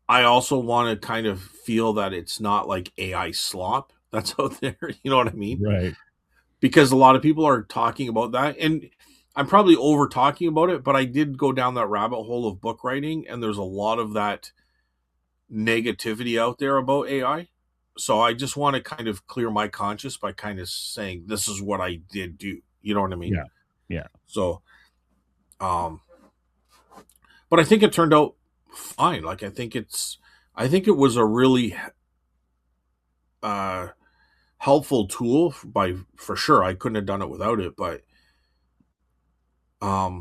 I also want to kind of feel that it's not like AI slop that's out there. You know what I mean? Right. Because a lot of people are talking about that, and I'm probably over talking about it, but I did go down that rabbit hole of book writing, and there's a lot of that negativity out there about AI. So I just want to kind of clear my conscience by kind of saying, this is what I did do. You know what I mean? Yeah. Yeah. So, but I think it turned out fine. Like, I think it was a really helpful tool for sure. I couldn't have done it without it, but I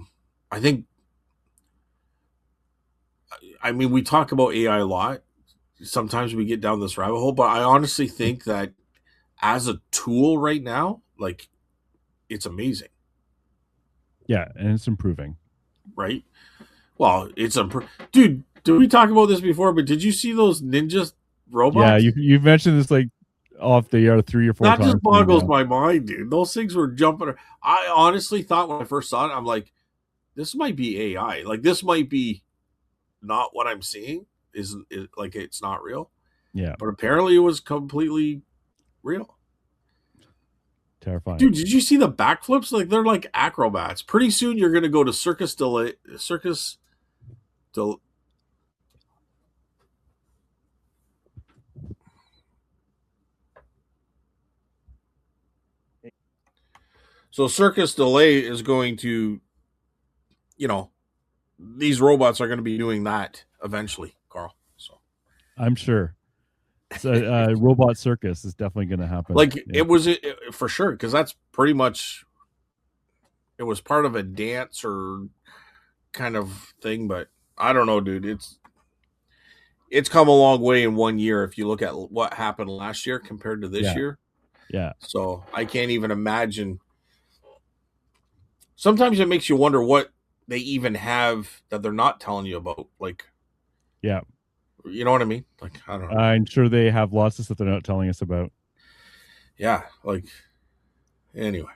think, I mean, we talk about AI a lot. Sometimes we get down this rabbit hole, but I honestly think that as a tool right now, like, it's amazing. Yeah, and it's improving. Right? Well, dude, did we talk about this before? But did you see those ninjas Yeah, robots. you've mentioned this like off the air 3 or 4 That times just to me boggles now. my mind, dude. Those things were jumping. I honestly thought when I first saw it, I'm like, this might be AI. Like this might be not what I'm seeing. Isn't it, like it's not real? Yeah, But apparently it was completely real. terrifying. Dude, did you see the backflips? Like they're like acrobats. Pretty soon you're gonna go to Circus Del so Circus Delay is going to, you know, these robots are going to be doing that eventually, Carl. So I'm sure. So, robot circus is definitely going to happen. like Yeah. it was for sure because that's pretty much it was part of a dance or kind of thing, but I don't know, dude. It's come a long way in 1 year if you look at what happened last year compared to this Yeah. year. Yeah. So I can't even imagine. Sometimes it makes you wonder what they even have that they're not telling you about. Like, Yeah. you know what I mean? Like, I don't know. I'm sure they have lots of stuff they're not telling us about. Yeah, like anyway.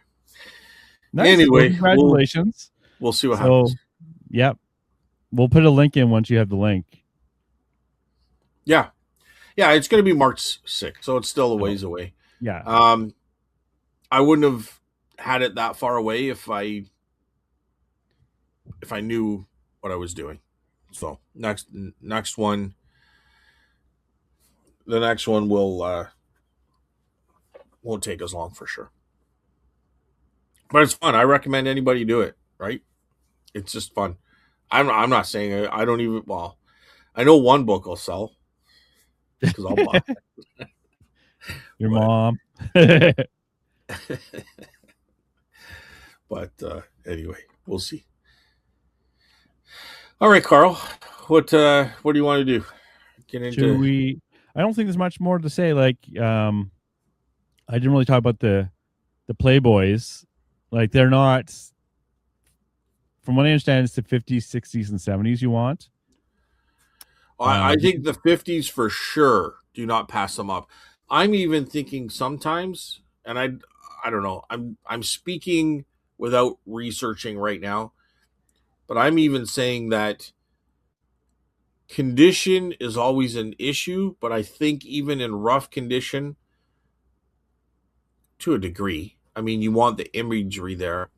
Nice. Well, Anyway, congratulations. we'll see what happens. So, yeah, we'll put a link in once you have the link. Yeah. Yeah, it's going to be March 6th, so it's still a So, ways away. yeah. I wouldn't have had it that far away if I knew what I was doing. So, next one the next one won't take as long for sure. But it's fun. I recommend anybody do it, right? It's just fun. I'm not saying I don't even well, I know one book will sell cuz I'll buy it. Your But mom. but anyway, we'll see. All right, Carl. What do you want to do? Get Should into we? I don't think there's much more to say. Like, I didn't really talk about the Playboys. Like, they're not. From what I understand, it's the 50s, 60s, and 70s you want. I think the 50s for sure. Do not pass them up. I'm even thinking sometimes, and I don't know. I'm speaking without researching right now, but I'm even saying that condition is always an issue. But I think even in rough condition, to a degree, I mean, you want the imagery there,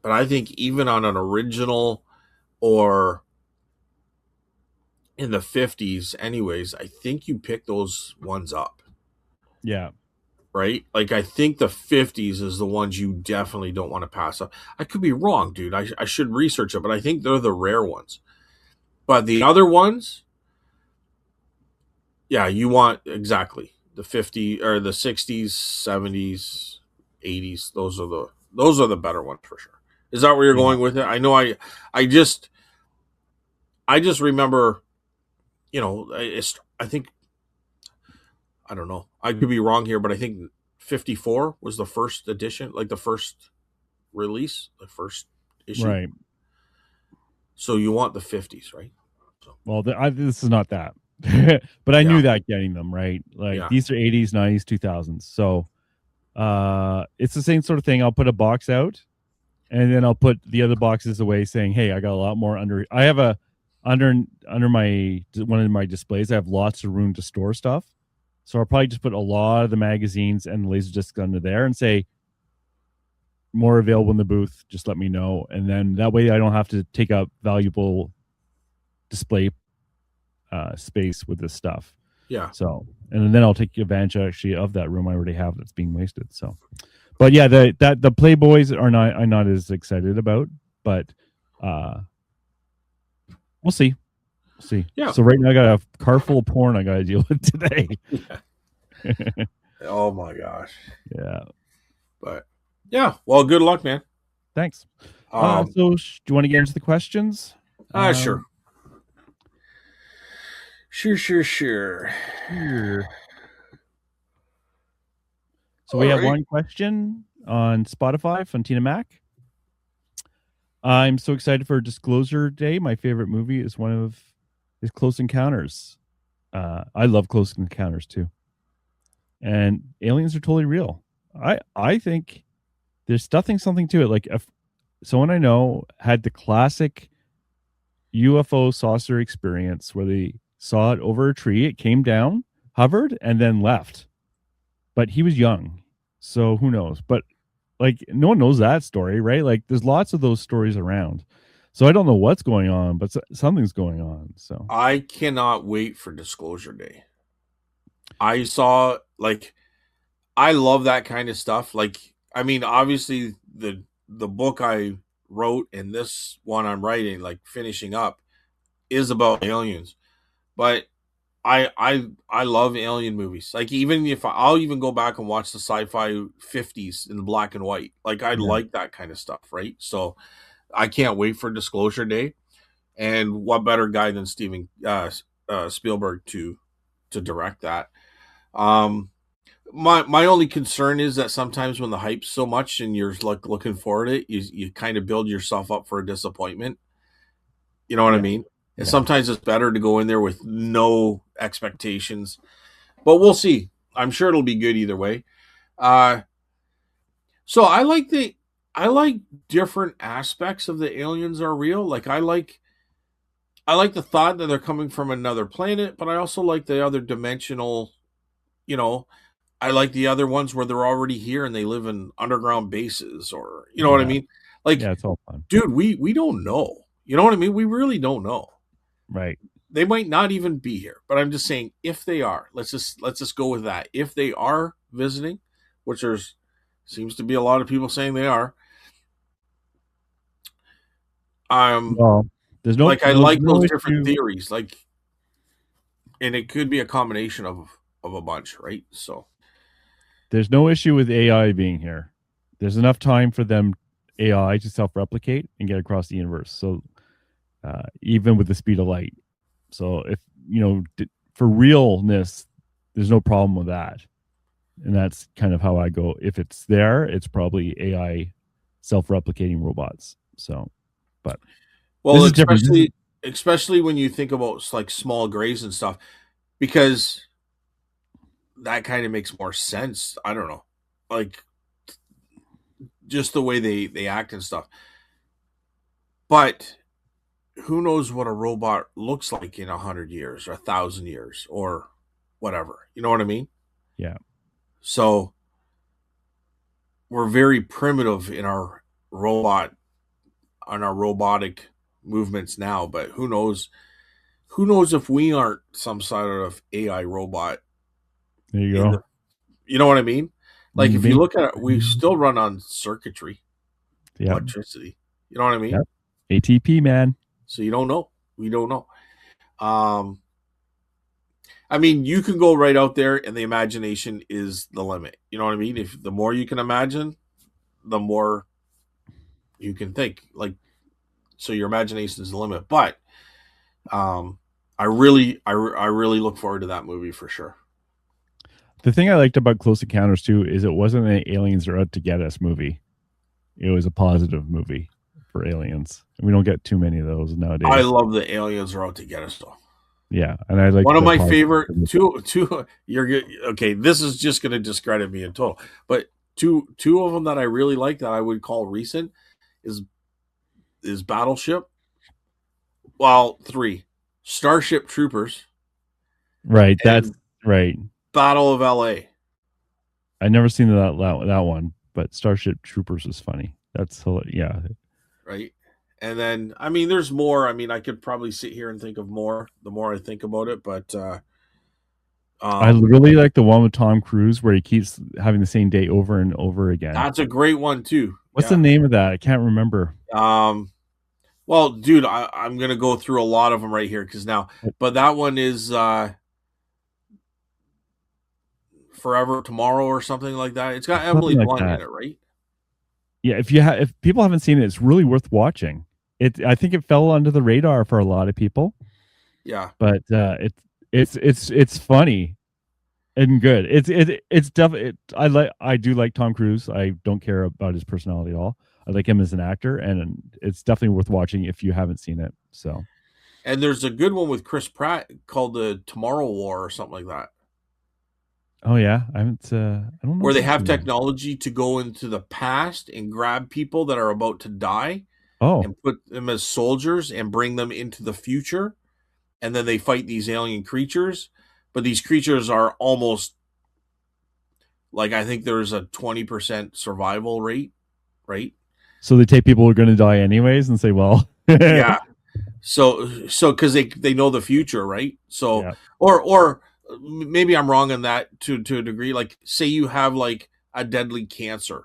but I think even on an original or in the 50s, anyways, I think you pick those ones up. Yeah. Right? Like I think the 50s is the ones you definitely don't want to pass up. I could be wrong, dude. I should research it, but I think they're the rare ones. But the other ones, yeah, you want exactly the 50 or the 60s, 70s, 80s. Those are the better ones for sure. Is that where you're Yeah. going with it? I know I just I just remember, I think I don't know. I could be wrong here, but I think 54 was the first edition, like the first release, the first issue. Right. So you want the 50s, right? So, Well, this is not that, but I yeah, knew that getting them right. Like yeah, these are 80s, 90s, 2000s. So, it's the same sort of thing. I'll put a box out, and then I'll put the other boxes away, saying, "Hey, I got a lot more under. I have a under my one of my displays. I have lots of room to store stuff, so I'll probably just put a lot of the magazines and the laser discs under there, and say more available in the booth. Just let me know, and then that way I don't have to take up valuable display space with this stuff. yeah. So, and then I'll take advantage actually of that room I already have that's being wasted. So, but yeah, the Playboys are not I'm not as excited about, but we'll see. We'll see. Yeah. So right now I got a car full of porn I got to deal with today. Yeah. Oh my gosh. Yeah. But yeah, well, good luck, man. Thanks. Um, So do you want to get into the questions? Sure. Sure. Here. So All we have right. one question on Spotify from Tina Mac. I'm so excited for Disclosure Day. My favorite movie is one of his Close Encounters. I love Close Encounters too, and aliens are totally real. I think there's something to it. Like if someone I know had the classic UFO saucer experience where they saw it over a tree, it came down, hovered, and then left. But he was young, so who knows? But like no one knows that story, right? Like there's lots of those stories around. So I don't know what's going on, but something's going on. So I cannot wait for Disclosure Day. I saw like I love that kind of stuff. Like I mean, obviously the book I wrote and this one I'm writing, like finishing up, is about aliens. But I love alien movies. Like even if I'll even go back and watch the sci-fi 50s in black and white. Like I yeah, like that kind of stuff, right? So I can't wait for Disclosure Day. And what better guy than Steven Spielberg to direct that? Um, my only concern is that sometimes when the hype's so much and you're like looking forward to it, you kind of build yourself up for a disappointment. You know what I yeah, mean? And yeah. sometimes it's better to go in there with no expectations. But we'll see. I'm sure it'll be good either way. Uh, so I like different aspects of the aliens are real. Like I like the thought that they're coming from another planet, but I also like the other dimensional, you know, I like the other ones where they're already here and they live in underground bases or you know what I Yeah. mean? Like, Yeah, it's all fun. dude, we don't know. You know what I mean? We really don't know. Right. They might not even be here, but I'm just saying if they are, let's just go with that. If they are visiting, which there's seems to be a lot of people saying they are, um Well, like I there's like no those different issue. theories, like and it could be a combination of a bunch, right? So There's no issue with AI being here. There's enough time for them AI to self-replicate and get across the universe. So even with the speed of light. So if for realness, there's no problem with that. And that's kind of how I go. If it's there, it's probably AI self-replicating robots. So, but this well, is different. This is especially when you think about like small grays and stuff, because that kind of makes more sense. I don't know, like just the way they act and stuff. But who knows what a robot looks like in 100 years or 1,000 years or whatever? You know what I mean? yeah. So we're very primitive in our robot on our robotic movements now. But who knows? Who knows if we aren't some sort of AI robot There you in the go. you know what I mean? Like if you Maybe. look at it, we still run on circuitry, Yep. electricity. You know what I mean? Yep. ATP man. So you don't know. We don't know. Um, I mean, you can go right out there, and the imagination is the limit. You know what I mean? If the more you can imagine, the more you can think. Like, so your imagination is the limit. But um, I really look forward to that movie for sure. The thing I liked about Close Encounters too is it wasn't an aliens are out to get us movie. It was a positive movie for aliens. We don't get too many of those I nowadays. love the aliens are out to get us though. Yeah, and I like One of the my positive. favorite two. You're good. Okay, this is just going to discredit me in total, but two of them that I really like that I would call recent is Battleship. Well, three Starship Troopers Right, that's and right. Battle of L.A. I never seen that one, but Starship Troopers was funny. Yeah. Right, and then I mean, there's more. I mean, I could probably sit here and think of more the more I think about it, but I um, really like the one with Tom Cruise where he keeps having the same day over and over again. that's a great one too. What's the Yeah. name of that? I can't remember. Well, dude, I'm gonna go through a lot of them right here because now, but that one is Forever Tomorrow or something like that. It's got Emily Something like Blunt in that. it, right? Yeah, if people haven't seen it, it's really worth watching. I think it fell under the radar for a lot of people, Yeah. but it's funny and good. It's definitely I do like Tom Cruise. I don't care about his personality at all. I like him as an actor, and it's definitely worth watching if you haven't seen it. So And there's a good one with Chris Pratt called the Tomorrow War or something like that, Oh yeah, I haven't. I don't know where if they I've have seen that. technology to go into the past and grab people that are about to die Oh, and put them as soldiers and bring them into the future, and then they fight these alien creatures. But these creatures are almost like, I think there's a 20% survival rate, right? so they take people who are going to die anyways and say, well, Yeah. So because they know the future, right? So yeah, or maybe I'm wrong on that to a degree. Like, say you have like a deadly cancer,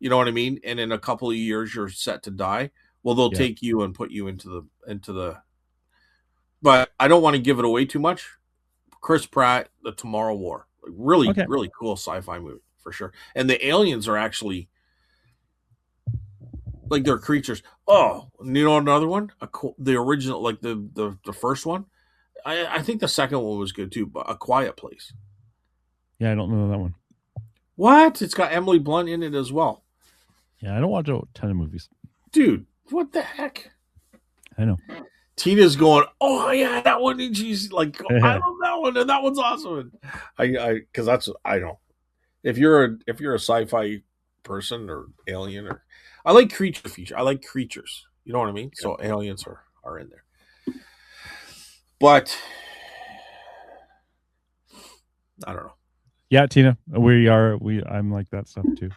you know what I mean? And in a couple of years you're set to die. Well, they'll yeah. take you and put you into the. But I don't want to give it away too much. Chris Pratt, The Tomorrow War, like, really Okay. really cool sci-fi movie for sure. And the aliens are actually like, they're creatures. Oh, you know another one, the original, like the first one. I think the second one was good too, but A Quiet Place. Yeah, I don't know that one. What? It's got Emily Blunt in it as well. Yeah, I don't watch a ton of movies. Dude, what the heck? I know. Tina's going, oh yeah, that one. And she's like, I love that one, and that one's awesome. And because that's, I don't. If you're a sci-fi person or alien, or I like creature feature. I like creatures. You know what I mean? So aliens are in there, but I don't know. Yeah, Tina, I'm like that stuff too.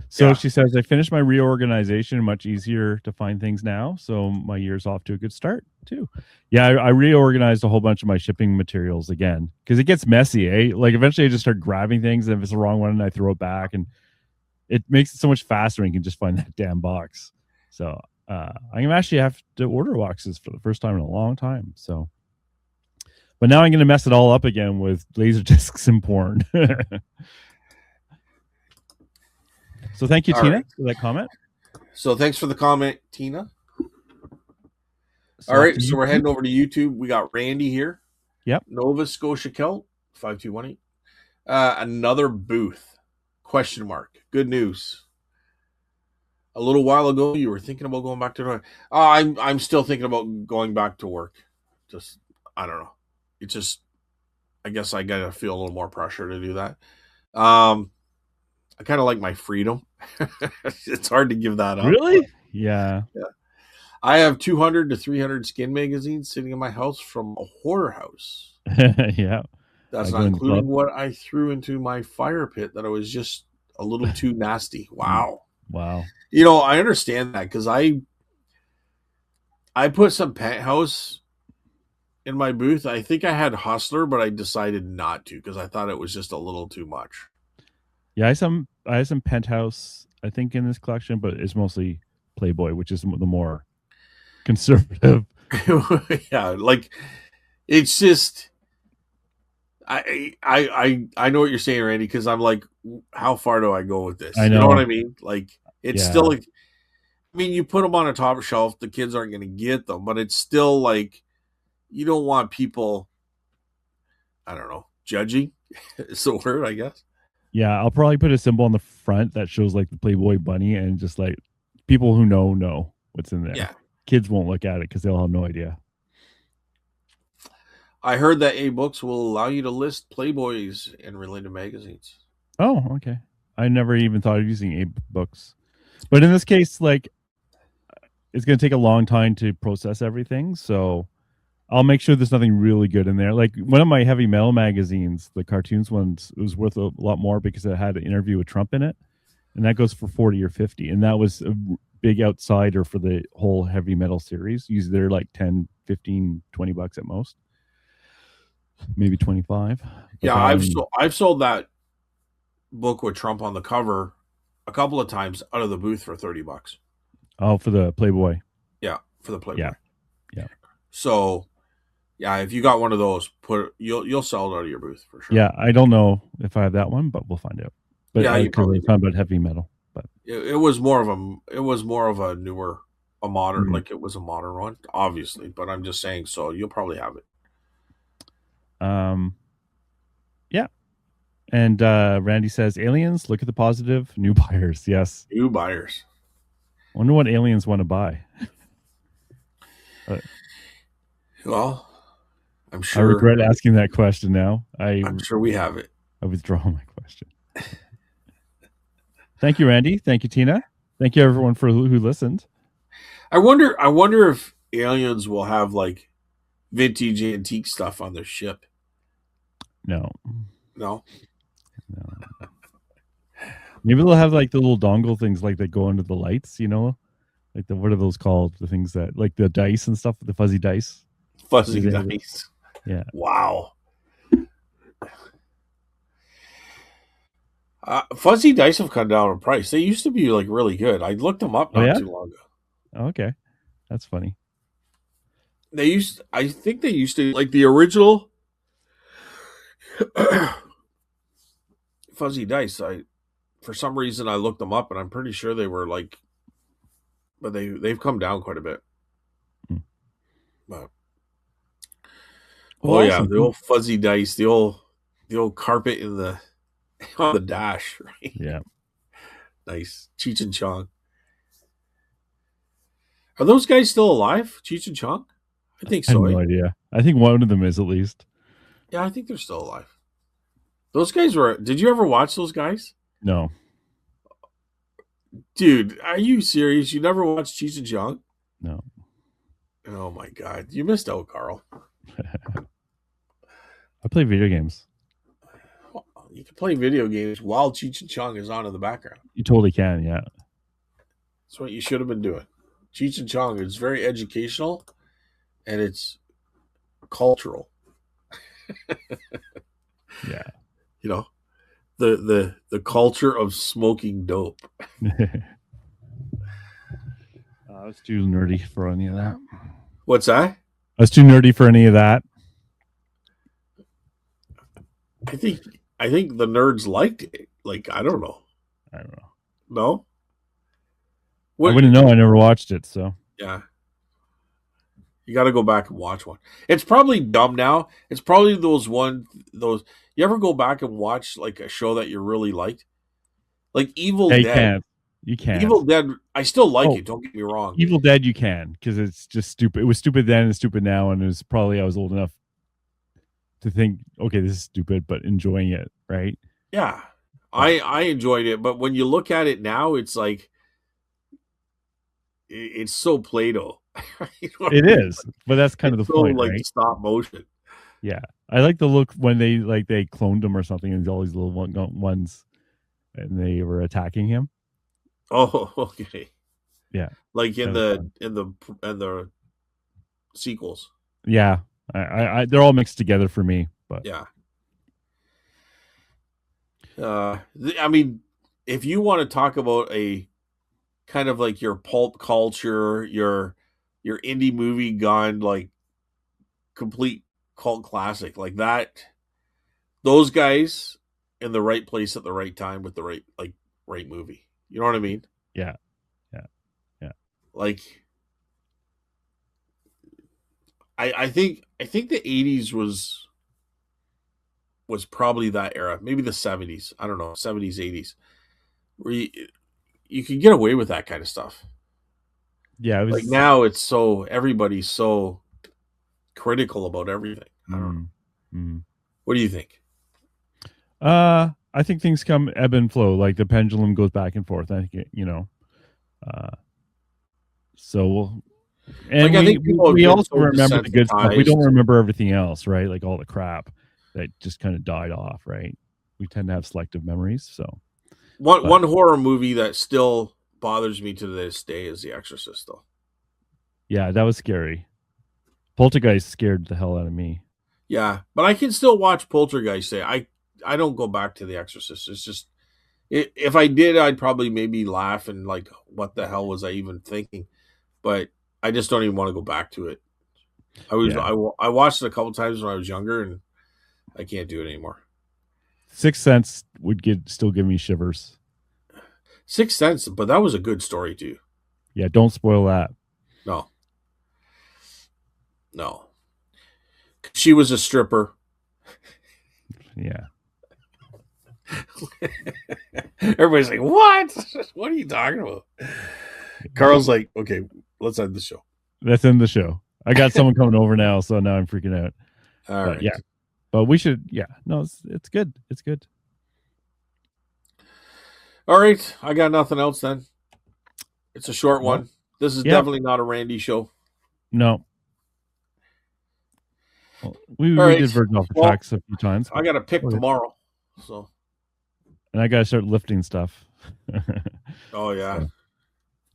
So Yeah. she says, I finished my reorganization, much easier to find things now. So my year's off to a good start too. Yeah, I reorganized a whole bunch of my shipping materials again because it gets messy, eh? Like eventually I just start grabbing things, and if it's the wrong one, I throw it back, and it makes it so much faster when you can just find that damn box. So I'm gonna actually have to order boxes for the first time in a long time. So, but now I'm gonna mess it all up again with laser discs and porn. So thank you, All Tina, right. for that comment. So thanks for the comment, Tina. All So off right. to So we're YouTube. heading over to YouTube. We got Randy here. Yep. Nova Scotia Kelt 5218. Another booth? Question mark. Good news. A little while ago, you were thinking about going back to work. I'm still thinking about going back to work. Just, I don't know. It's just, I guess I gotta feel a little more pressure to do that. I kind of like my freedom. It's hard to give that up. Really? Yeah. Yeah. I have 200 to 300 skin magazines sitting in my house from a hoarder house. Yeah. That's I not joined the including club. what I threw into my fire pit that I was just a little too nasty. Wow. Wow. I understand that because I put some penthouse in my booth. I think I had Hustler, but I decided not to because I thought it was just a little too much. Yeah, I have some penthouse, I think, in this collection, but it's mostly Playboy, which is the more conservative. Yeah, like, it's just, I know what you're saying, Randy, because I'm like, how far do I go with this? I You know what I know. mean? Like, it's still Yeah. like, I mean, you put them on a top shelf, the kids aren't going to get them, but it's still like, you don't want people, I don't know, judging is the word, I guess. Yeah, I'll probably put a symbol on the front that shows like the Playboy bunny, and just like people who know what's in there. Yeah. Kids won't look at it because they'll have no idea. I heard that A-Books will allow you to list Playboys in related magazines. Oh, okay. I never even thought of using books. But in this case, like, it's going to take a long time to process everything. So I'll make sure there's nothing really good in there. Like one of my heavy metal magazines, the cartoons ones, it was worth a lot more because it had an interview with Trump in it. And that goes for 40 or 50. And that was a big outsider for the whole heavy metal series. Usually they're like 10, 15, 20 bucks at most. Maybe 25. But Yeah, that I've sold that book with Trump on the cover a couple of times out of the booth for $30. Oh, for the Playboy. Yeah, for the Playboy. Yeah. Yeah. So, yeah, if you got one of those, you'll sell it out of your booth for sure. Yeah, I don't know if I have that one, but we'll find out. But yeah, you probably talking about heavy metal. But it was more of a newer, a modern, like it was a modern one, obviously. But I'm just saying, so you'll probably have it. Yeah. And Randy says, aliens, look at the positive. New buyers. Yes. New buyers. I wonder what aliens want to buy. Well, I'm I sure. regret asking that question now. I'm sure we have it. I withdraw my question. Thank you, Randy. Thank you, Tina. Thank you, everyone, for who listened. I wonder. I wonder if aliens will have like vintage antique stuff on their ship. No, No. no. Maybe they'll have like the little dongle things, like that go into the lights. Like what are those called? The things that like the dice and stuff, the fuzzy dice. Fuzzy Maybe they have it. dice. Yeah. Wow. Fuzzy dice have come down in price. They used to be like really good. I looked them up Oh not yeah. too long ago. Okay, that's funny. I think they used to like the original fuzzy dice. For some reason I looked them up and I'm pretty sure they were like, but they've come down quite a bit. Hmm. But Well, oh yeah, awesome. the old fuzzy dice, the old carpet in the on the dash, right? Yeah. Nice. Cheech and Chong. Are those guys still alive? Cheech and Chong? I think I have so. no idea. I think one of them is at least. Yeah, I think they're still alive. Those guys were. Did you ever watch those guys? No. Dude, are you serious? You never watched Cheech and Chong? No. Oh my god, you missed out, Carl. I play video games. You can play video games while Cheech and Chong is on in the background. You totally can. Yeah. That's what you should have been doing. Cheech and Chong is very educational, and it's cultural. Yeah. You know, the culture of smoking dope. I was too nerdy for any of that. What's that? I was too nerdy for any of that. I think the nerds liked it. Like, I don't know. I don't know. No? I wouldn't know. I never watched it, so. Yeah. You got to go back and watch one. It's probably dumb now. It's probably those. You ever go back and watch like a show that you really liked? Like Evil Dead. You can't. Evil Dead, I still like it. Don't get me wrong. Evil Dead, you can, because it's just stupid. It was stupid then and stupid now, and it was probably I was old enough to think, okay, this is stupid, but enjoying it, right? Yeah, I enjoyed it, but when you look at it now, it's like it's so Play-Doh. You know it is, but that's kind of the point, like right? stop motion. Yeah, I like the look when they cloned him or something, and all these little ones, and they were attacking him. Oh, okay. Yeah, like in the sequels. Yeah, I they're all mixed together for me, but yeah. I mean, if you want to talk about a kind of like your pulp culture, your indie movie gone like complete cult classic like that, those guys in the right place at the right time with the right movie. You know what I mean? Yeah. Like, I think the 80s was probably that era, maybe the 70s. I don't know, 70s, 80s, where you could get away with that kind of stuff. Yeah, it was like now it's so everybody's so critical about everything. I don't know. What do you think? I think things come ebb and flow. Like the pendulum goes back and forth. I think so. And I think we also remember the good stuff. We don't remember everything else, right? Like all the crap that just kind of died off, right? We tend to have selective memories. So one horror movie that still bothers me to this day is The Exorcist, though. Yeah, that was scary. Poltergeist scared the hell out of me. Yeah, but I can still watch Poltergeist. I don't go back to The Exorcist. It's just if I did, I'd probably maybe laugh and like, what the hell was I even thinking? But I just don't even want to go back to it. I watched it a couple times when I was younger, and I can't do it anymore. Sixth Sense would still give me shivers. Sixth Sense, but that was a good story too. Yeah, don't spoil that. No. She was a stripper. Yeah. Everybody's like, what? What are you talking about? Carl's like, okay, let's end the show. Let's end the show. I got someone coming over now, so now I'm freaking out. All But right. yeah, but we should. Yeah, no, it's good. It's good. All right. I got nothing else then. It's a short Well, one. This is yeah, definitely not a Randy show. no. Well, we All we right. did verge off the Well, tracks a few times, I but got to pick okay. tomorrow. So, And I gotta start lifting stuff. oh yeah. So,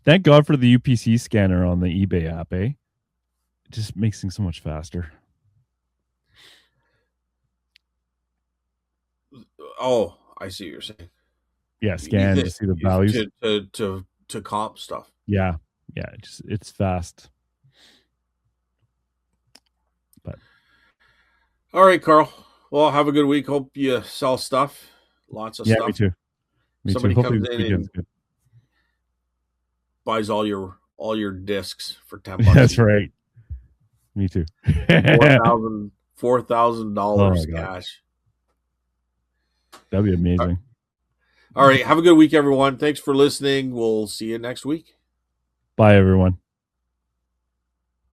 thank God for the UPC scanner on the eBay app. It just makes things so much faster. Oh, I see what you're saying. Yeah, You scan to see the values. to comp stuff. Yeah, it's fast. But All right, Carl. Well, have a good week. Hope you sell stuff. Lots of yeah, me stuff. too. Me too. Somebody Hopefully comes this in weekend's and good. buys all your discs for $10 That's each. right. Me too. Oh my $4,000 God, cash. that'd be amazing. All right. Have a good week, everyone. Thanks for listening. We'll see you next week. Bye, everyone.